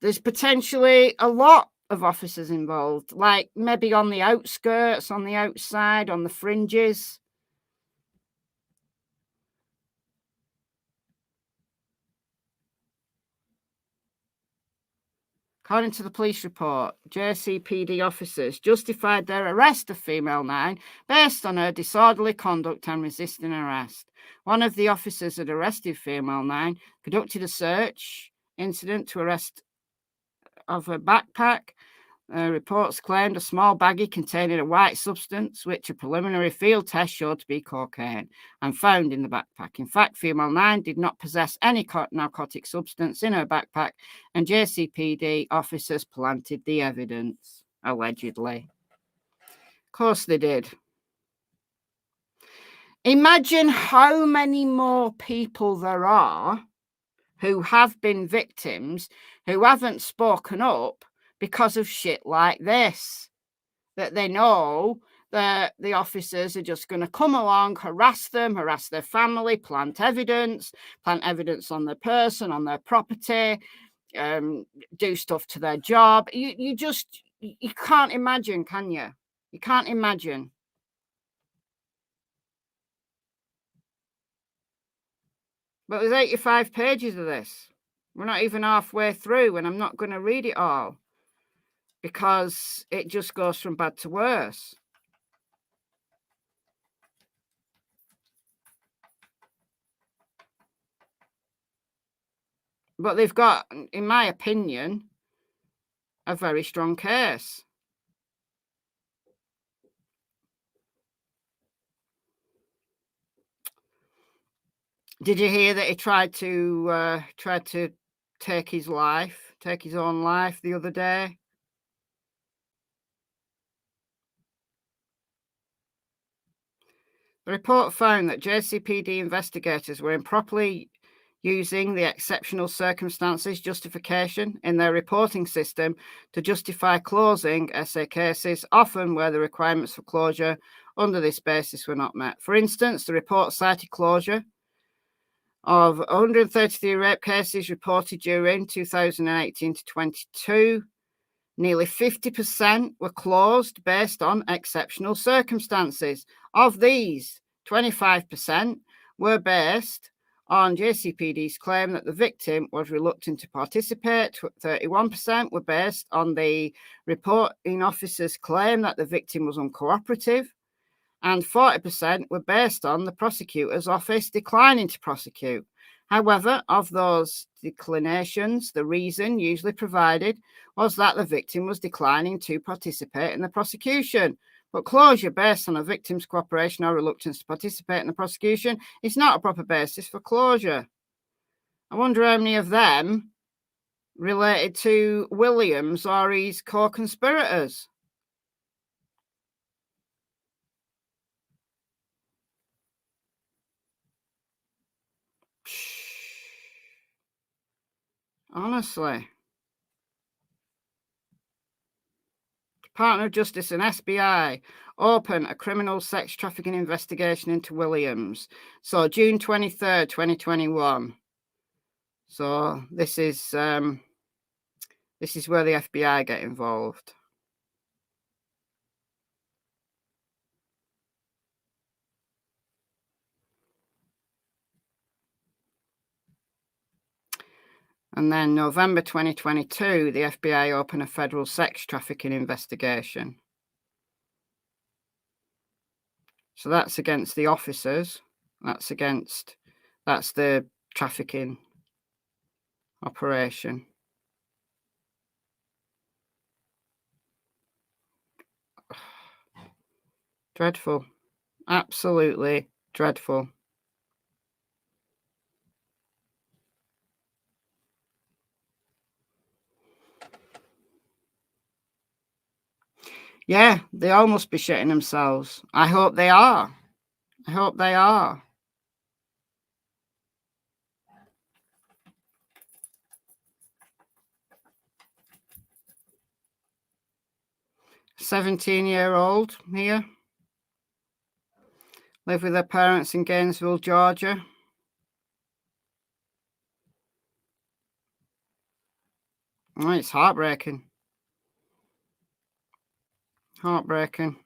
there's potentially a lot of officers involved, like maybe on the outskirts, on the outside, on the fringes. According to the police report, JCPD officers justified their arrest of female 9 based on her disorderly conduct and resisting arrest. One of the officers that arrested female 9 conducted a search incident to arrest of her backpack. Reports claimed a small baggie containing a white substance, which a preliminary field test showed to be cocaine, and found in the backpack. In fact, female 9 did not possess any narcotic substance in her backpack, and JCPD officers planted the evidence, allegedly. Of course they did. Imagine how many more people there are who have been victims who haven't spoken up because of shit like this, that they know that the officers are just going to come along, harass them, harass their family, plant evidence on their person, on their property, do stuff to their job. You can't imagine, can you? You can't imagine. But there's 85 pages of this. We're not even halfway through, and I'm not going to read it all, because it just goes from bad to worse. But they've got, in my opinion, a very strong case. Did you hear that he tried to take his own life the other day? The report found that JCPD investigators were improperly using the exceptional circumstances justification in their reporting system to justify closing essay cases, often where the requirements for closure under this basis were not met. For instance, the report cited closure of 133 rape cases reported during 2018 to 22. Nearly 50% were closed based on exceptional circumstances. Of these, 25% were based on JCPD's claim that the victim was reluctant to participate. 31% were based on the reporting officer's claim that the victim was uncooperative. and 40% were based on the prosecutor's office declining to prosecute. However, of those declinations, the reason usually provided was that the victim was declining to participate in the prosecution. But closure based on a victim's cooperation or reluctance to participate in the prosecution is not a proper basis for closure. I wonder how many of them related to Williams or his co-conspirators. Honestly. Department of Justice and SBI open a criminal sex trafficking investigation into Williams. So June 23rd, 2021. So this is where the FBI get involved. And then November 2022, the FBI open a federal sex trafficking investigation. So that's against the officers. That's the trafficking operation. Dreadful. Absolutely dreadful. Yeah, they all must be shitting themselves. I hope they are. I hope they are. A 17-year-old here. Live with their parents in Gainesville, Georgia. Oh, it's heartbreaking. Heartbreaking.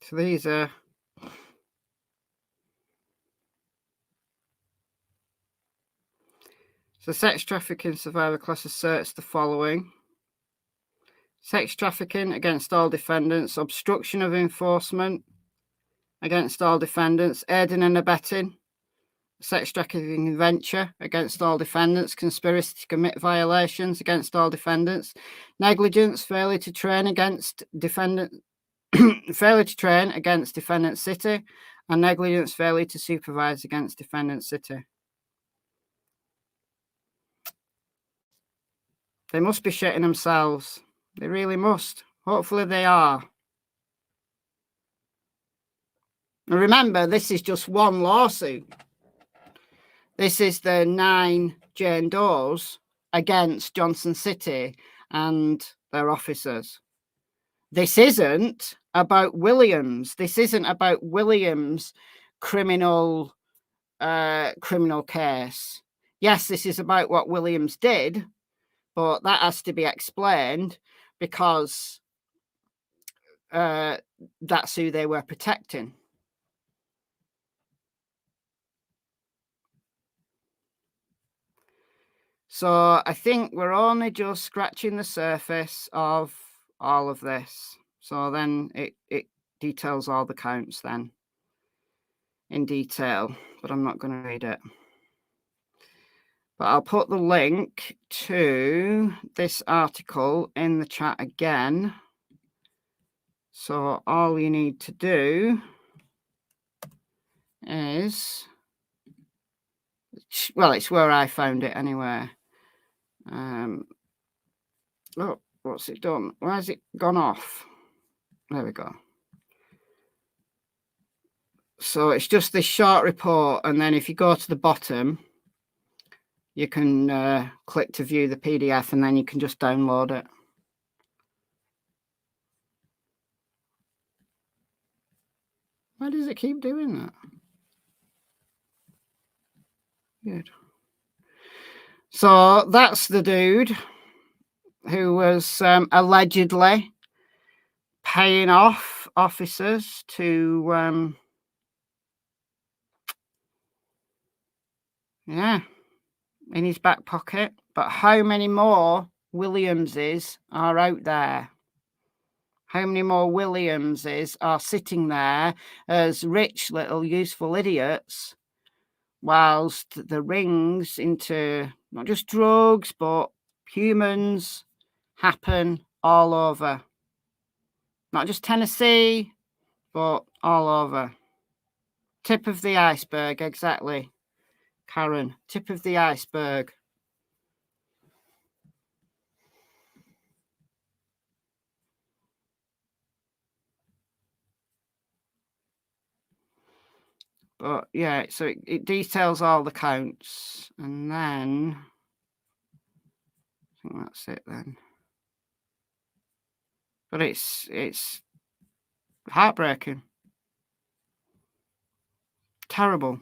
So these are so sex trafficking survivor class asserts the following. Sex trafficking against all defendants, obstruction of enforcement against all defendants, aiding and abetting, sex trafficking venture against all defendants, conspiracy to commit violations against all defendants, negligence, failure to train against defendant, failure to train against defendant city, and negligence, failure to supervise against defendant city. They must be shitting themselves. They really must. Hopefully they are. Remember, this is just one lawsuit. This is the 9 Jane Does against Johnson City and their officers. This isn't about Williams. This isn't about Williams' criminal case. Yes, this is about what Williams did, but that has to be explained because that's who they were protecting. So I think we're only just scratching the surface of all of this. So then it details all the counts then in detail, but I'm not going to read it. But I'll put the link to this article in the chat again. So all you need to do is, well, it's where I found it anyway. Oh, what's it done? Why has it gone off? There we go. So it's just this short report, and then if you go to the bottom, you can click to view the PDF, and then you can just download it. Why does it keep doing that? Good. So that's the dude who was allegedly paying off officers to, in his back pocket. But how many more Williamses are out there? How many more Williamses are sitting there as rich little useful idiots, whilst the rings into not just drugs, but humans happen all over? Not just Tennessee, but all over. Tip of the iceberg, exactly, Karen. Tip of the iceberg. But yeah, so it details all the counts, and then I think that's it then. But it's heartbreaking. Terrible.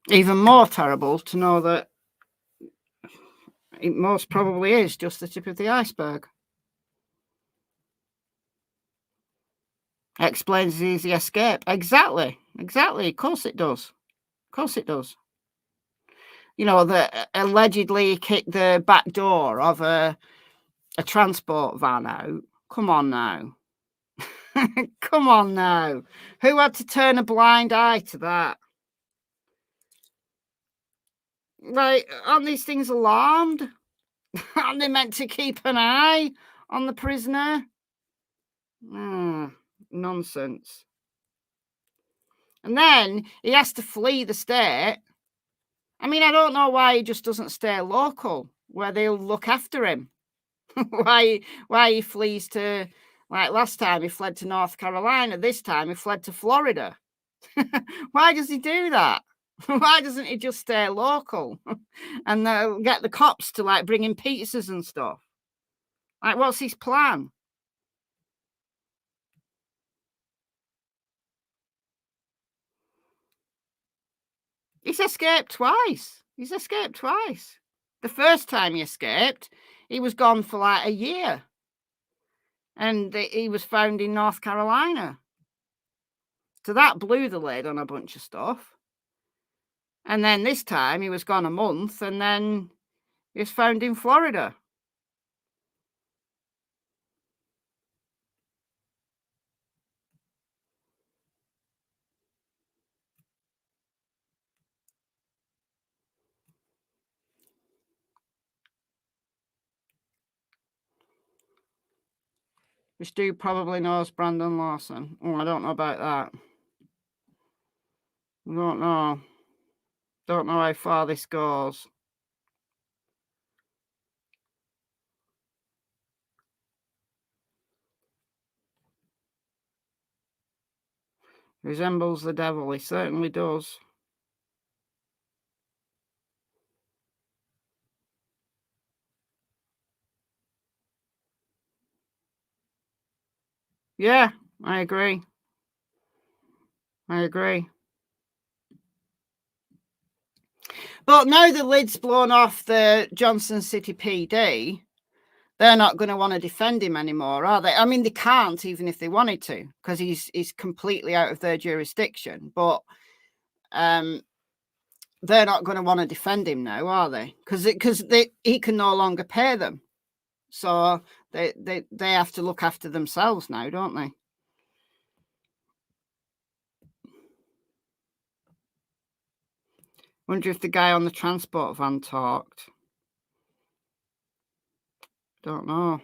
Even more terrible to know that it most probably is just the tip of the iceberg. Explains the easy escape. Exactly. Of course it does. You know, that allegedly kicked the back door of a transport van out. Come on now. Come on now. Who had to turn a blind eye to that? Like, aren't these things alarmed? Aren't they meant to keep an eye on the prisoner? Nonsense. And then he has to flee the state. I mean, I don't know why he just doesn't stay local, where they'll look after him. why he flees to, like last time he fled to North Carolina, this time he fled to Florida. Why does he do that? Why doesn't he just stay local and get the cops to like bring him pizzas and stuff? Like, what's his plan? He's escaped twice. The first time he escaped, he was gone for like a year. And he was found in North Carolina. So that blew the lid on a bunch of stuff. And then this time he was gone a month, and then he was found in Florida. This dude probably knows Brandon Lawson. Oh, I don't know about that. I don't know. Don't know how far this goes. Resembles the devil. He certainly does. Yeah, I agree. But now the lid's blown off the Johnson City PD, they're not going to want to defend him anymore, are they? I mean, they can't, even if they wanted to, because he's completely out of their jurisdiction. But they're not going to want to defend him now, are they? Because he can no longer pay them, so they have to look after themselves now, don't they? Wonder if the guy on the transport van talked. Don't know.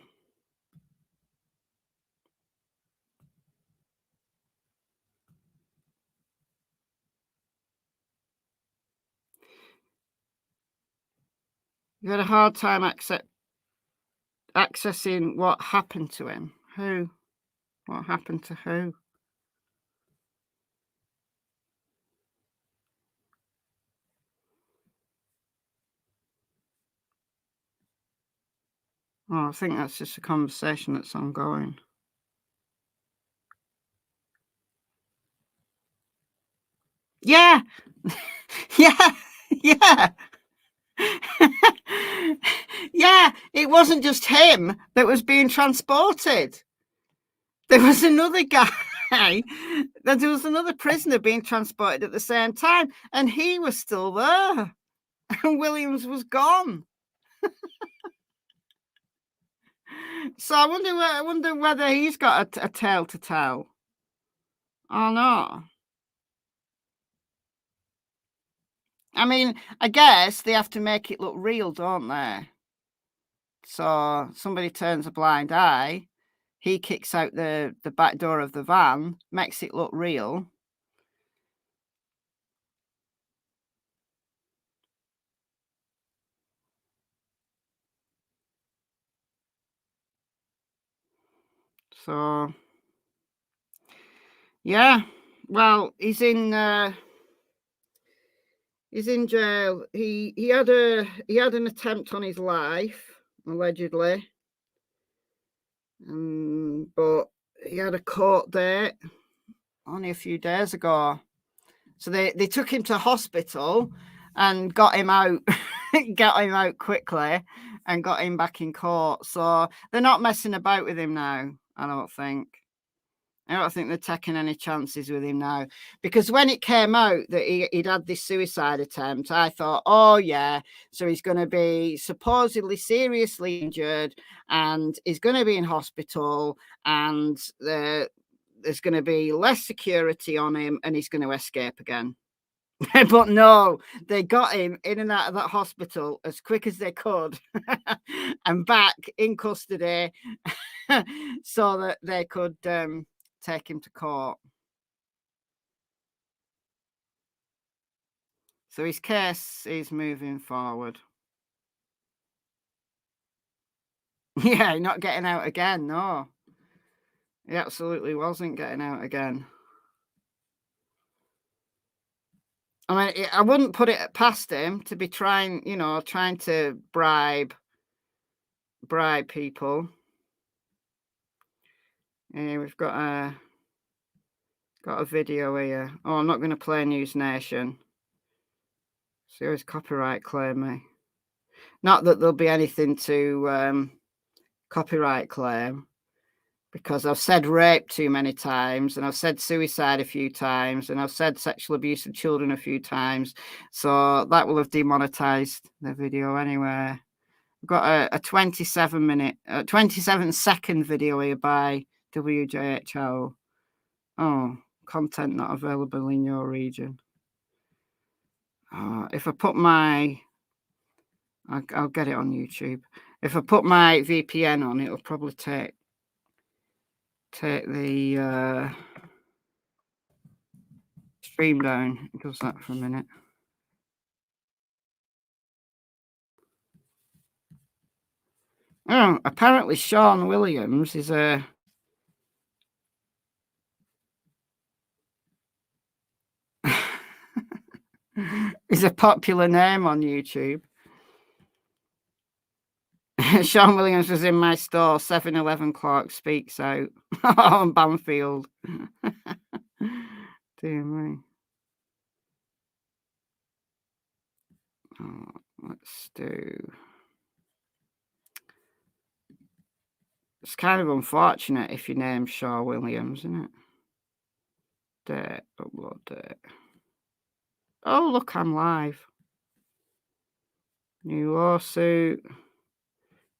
You had a hard time accessing what happened to him. Who? What happened to who? Oh, I think that's just a conversation that's ongoing. Yeah. Yeah. Yeah. Yeah, it wasn't just him that was being transported. There was another guy, there was another prisoner being transported at the same time, and he was still there, and Williams was gone. So I wonder whether he's got a tale to tell or not. I mean, I guess they have to make it look real, don't they? So somebody turns a blind eye, he kicks out the back door of the van, makes it look real. So yeah, well, he's in jail. He had an attempt on his life, allegedly, but he had a court date only a few days ago. So they took him to hospital and got him out, got him out quickly, and got him back in court. So they're not messing about with him now. I don't think they're taking any chances with him now, because when it came out that he'd had this suicide attempt, I thought, oh yeah, so he's going to be supposedly seriously injured and he's going to be in hospital, and there's going to be less security on him and he's going to escape again. But no, they got him in and out of that hospital as quick as they could and back in custody so that they could take him to court. So his case is moving forward. Yeah, not getting out again, no. He absolutely wasn't getting out again. I mean, I wouldn't put it past him to be trying to bribe people. Yeah, we've got a video here. Oh, I'm not going to play News Nation. See how his copyright claim me. Not that there'll be anything to copyright claim, because I've said rape too many times, and I've said suicide a few times, and I've said sexual abuse of children a few times. So that will have demonetized the video anyway. We've got a 27-second video here by WJHL. Oh, content not available in your region. If I put I'll get it on YouTube. If I put my VPN on, it'll probably take the stream down. It does that for a minute. Oh, apparently Shawn Williams is a popular name on YouTube. Shawn Williams was in my store. 7-Eleven clerk speaks out on Banfield. Dear me. Oh, let's do. It's kind of unfortunate if your name's Shawn Williams, isn't it? Date, upload date. Oh, look, I'm live. New lawsuit.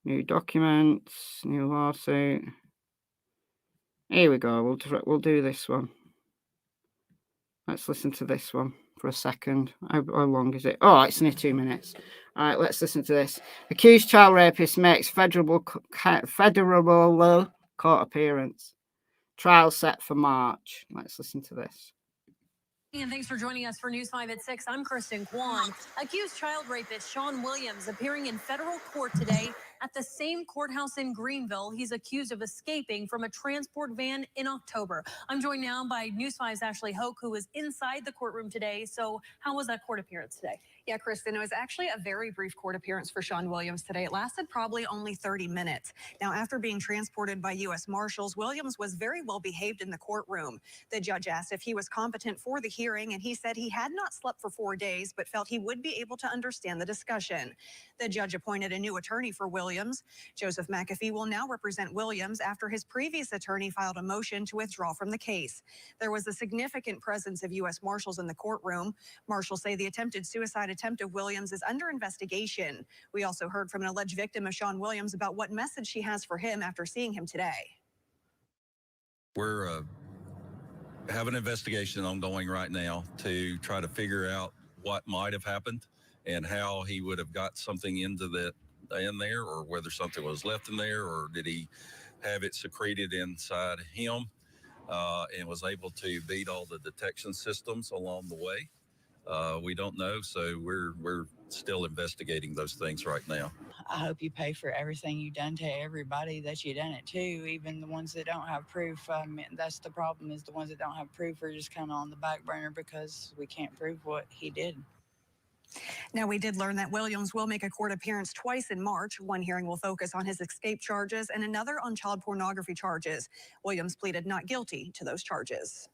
New documents. New lawsuit. Here we go. We'll do this one. Let's listen to this one for a second. How long is it? Oh, it's only 2 minutes. All right, let's listen to this. Accused child rapist makes federal court appearance. Trial set for March. Let's listen to this. And thanks for joining us for News 5 at 6. I'm Kristen Kwan. Accused child rapist Shawn Williams appearing in federal court today at the same courthouse in Greenville. He's accused of escaping from a transport van in October. I'm joined now by News 5's Ashley Hoke, who was inside the courtroom today. So how was that court appearance today? Yeah, Kristen, it was actually a very brief court appearance for Shawn Williams today. It lasted probably only 30 minutes. Now, after being transported by U.S. Marshals, Williams was very well behaved in the courtroom. The judge asked if he was competent for the hearing, and he said he had not slept for 4 days, but felt he would be able to understand the discussion. The judge appointed a new attorney for Williams. Joseph McAfee will now represent Williams after his previous attorney filed a motion to withdraw from the case. There was a significant presence of U.S. Marshals in the courtroom. Marshals say the attempted suicide attempt of Williams is under investigation. We also heard from an alleged victim of Shawn Williams about what message she has for him after seeing him today. We're have an investigation ongoing right now to try to figure out what might have happened and how he would have got something in there, or whether something was left in there, or did he have it secreted inside him and was able to beat all the detection systems along the way. We don't know, so we're still investigating those things right now. I hope you pay for everything you've done to everybody that you done it to, even the ones that don't have proof. I mean, that's the problem, is the ones that don't have proof are just kind of on the back burner because we can't prove what he did. Now, we did learn that Williams will make a court appearance twice in March. One hearing will focus on his escape charges and another on child pornography charges. Williams pleaded not guilty to those charges.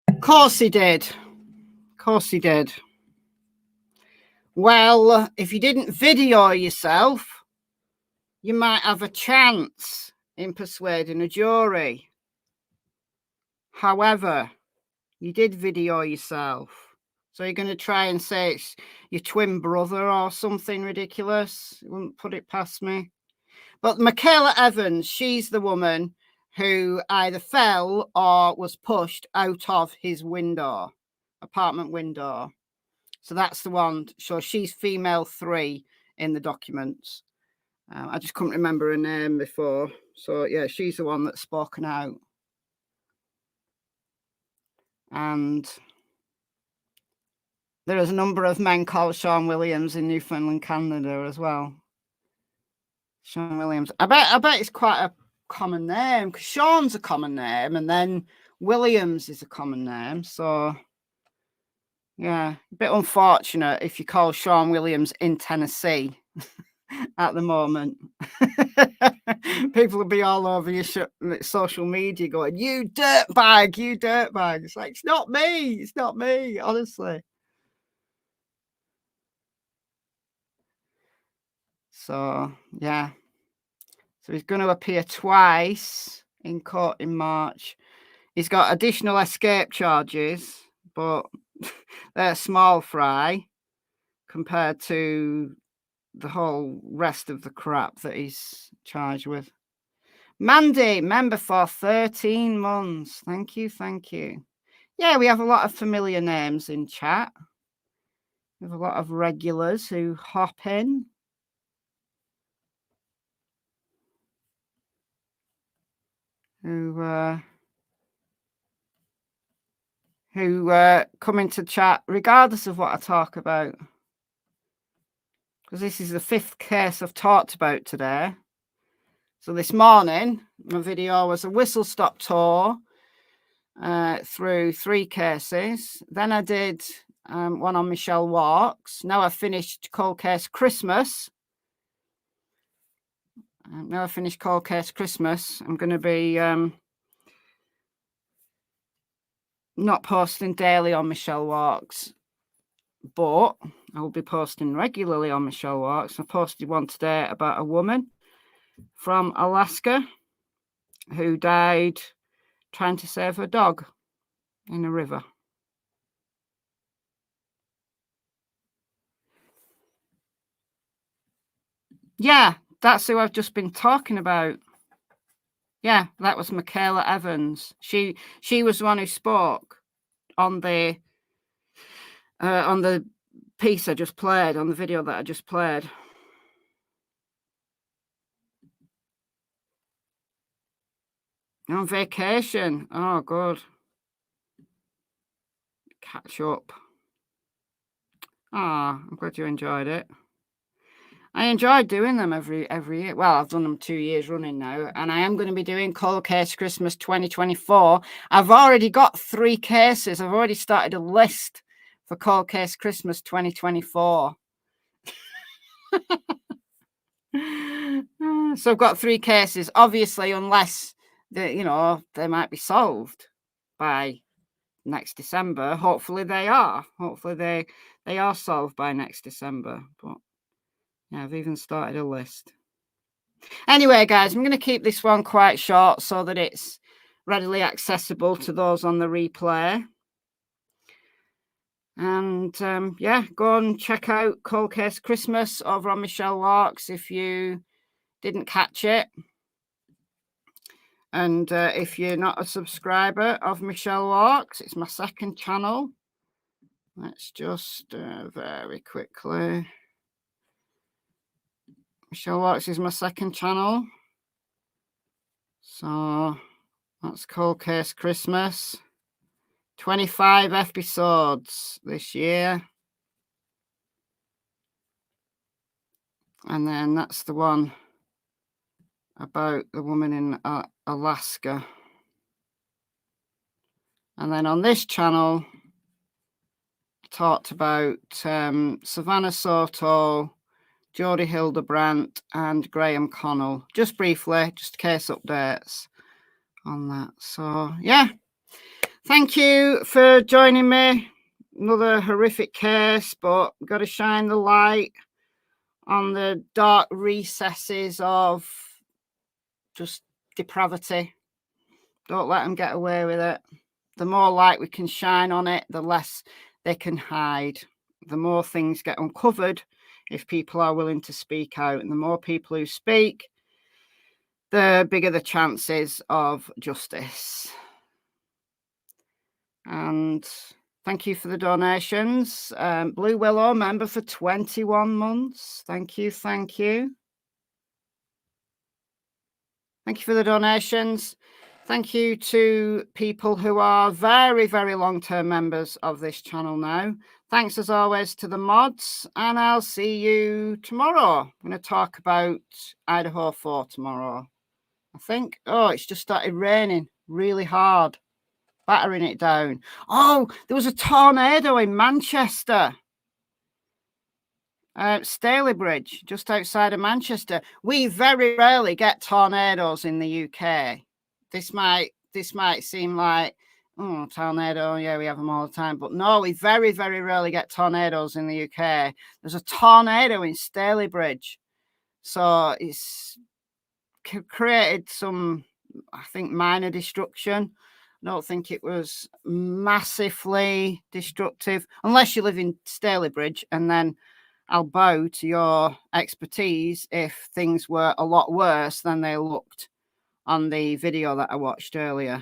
Of course he did. Of course he did. Well, if you didn't video yourself, you might have a chance in persuading a jury. However, you did video yourself. So you're going to try and say it's your twin brother or something ridiculous? You wouldn't put it past me. But Michaela Evans, she's the woman who either fell or was pushed out of his window, apartment window. So that's the one. So she's female 3 in the documents. I just couldn't remember her name before. So yeah, she's the one that's spoken out. And there is a number of men called Shawn Williams in Newfoundland, Canada as well. Shawn Williams. I bet it's quite a common name, because Shawn's a common name and then Williams is a common name. So yeah, a bit unfortunate if you call Shawn Williams in Tennessee at the moment. People will be all over your social media going, you dirtbag, you dirtbag. It's like, it's not me, honestly. So yeah, so he's going to appear twice in court in March. He's got additional escape charges, but they're small fry compared to the whole rest of the crap that he's charged with. Mandy, member for 13 months. Thank you. Yeah, we have a lot of familiar names in chat. We have a lot of regulars who hop in. Who come into chat regardless of what I talk about. Because this is the 5th case I've talked about today. So this morning, my video was a whistle-stop tour through 3 cases. Then I did one on Michelle Walks. Now I've finished Cold Case Christmas. I'm going to be not posting daily on Michelle Walks, but I will be posting regularly on Michelle Walks. I posted one today about a woman from Alaska who died trying to save her dog in a river. Yeah, that's who I've just been talking about. Yeah, that was Michaela Evans. She was the one who spoke on the piece I just played, on the video that I just played. On vacation. Oh, good. Catch up. Ah, I'm glad you enjoyed it. I enjoy doing them every year. Well, I've done them 2 years running now, and I am going to be doing Cold Case Christmas 2024. I've already got 3 cases. I've already started a list for Cold Case Christmas 2024. So I've got 3 cases, obviously, unless they might be solved by next December. Hopefully they are. Hopefully they are solved by next December. But yeah, I've even started a list. Anyway, guys, I'm going to keep this one quite short so that it's readily accessible to those on the replay. And yeah, go and check out Cold Case Christmas over on Michelle Larks if you didn't catch it. And if you're not a subscriber of Michelle Larks, it's my second channel. Let's just very quickly. Michelle Larks is my second channel. So that's Cold Case Christmas. 25 episodes this year. And then that's the one about the woman in Alaska. And then on this channel, I talked about Savannah Soto, Jodie Hildebrandt, and Graham Connell. Just briefly, just case updates on that. So, yeah. Thank you for joining me. Another horrific case, but got to shine the light on the dark recesses of just depravity. Don't let them get away with it. The more light we can shine on it, the less they can hide. The more things get uncovered if people are willing to speak out. And the more people who speak, the bigger the chances of justice. And thank you for the donations. Blue Willow member for 21 months. Thank you. Thank you. Thank you for the donations. Thank you to people who are very, very long-term members of this channel now. Thanks as always to the mods, and I'll see you tomorrow. I'm going to talk about Idaho 4 tomorrow, I think. Oh, it's just started raining really hard. Battering it down. Oh, there was a tornado in Manchester. Staley Bridge, just outside of Manchester. We very rarely get tornadoes in the UK. This might seem like, oh, tornado, yeah, we have them all the time. But no, we very, very rarely get tornadoes in the UK. There's a tornado in Staley Bridge. So it's created some, I think, minor destruction. I don't think it was massively destructive, unless you live in Staley Bridge, and then I'll bow to your expertise if things were a lot worse than they looked on the video that I watched earlier.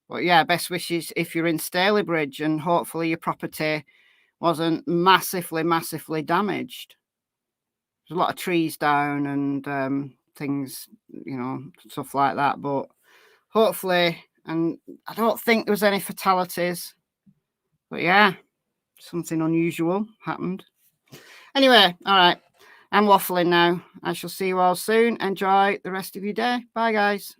But yeah, best wishes if you're in Staley Bridge, and hopefully your property wasn't massively, massively damaged. There's a lot of trees down and things, stuff like that, but hopefully. And I don't think there was any fatalities. But yeah, something unusual happened. Anyway, all right. I'm waffling now. I shall see you all soon. Enjoy the rest of your day. Bye, guys.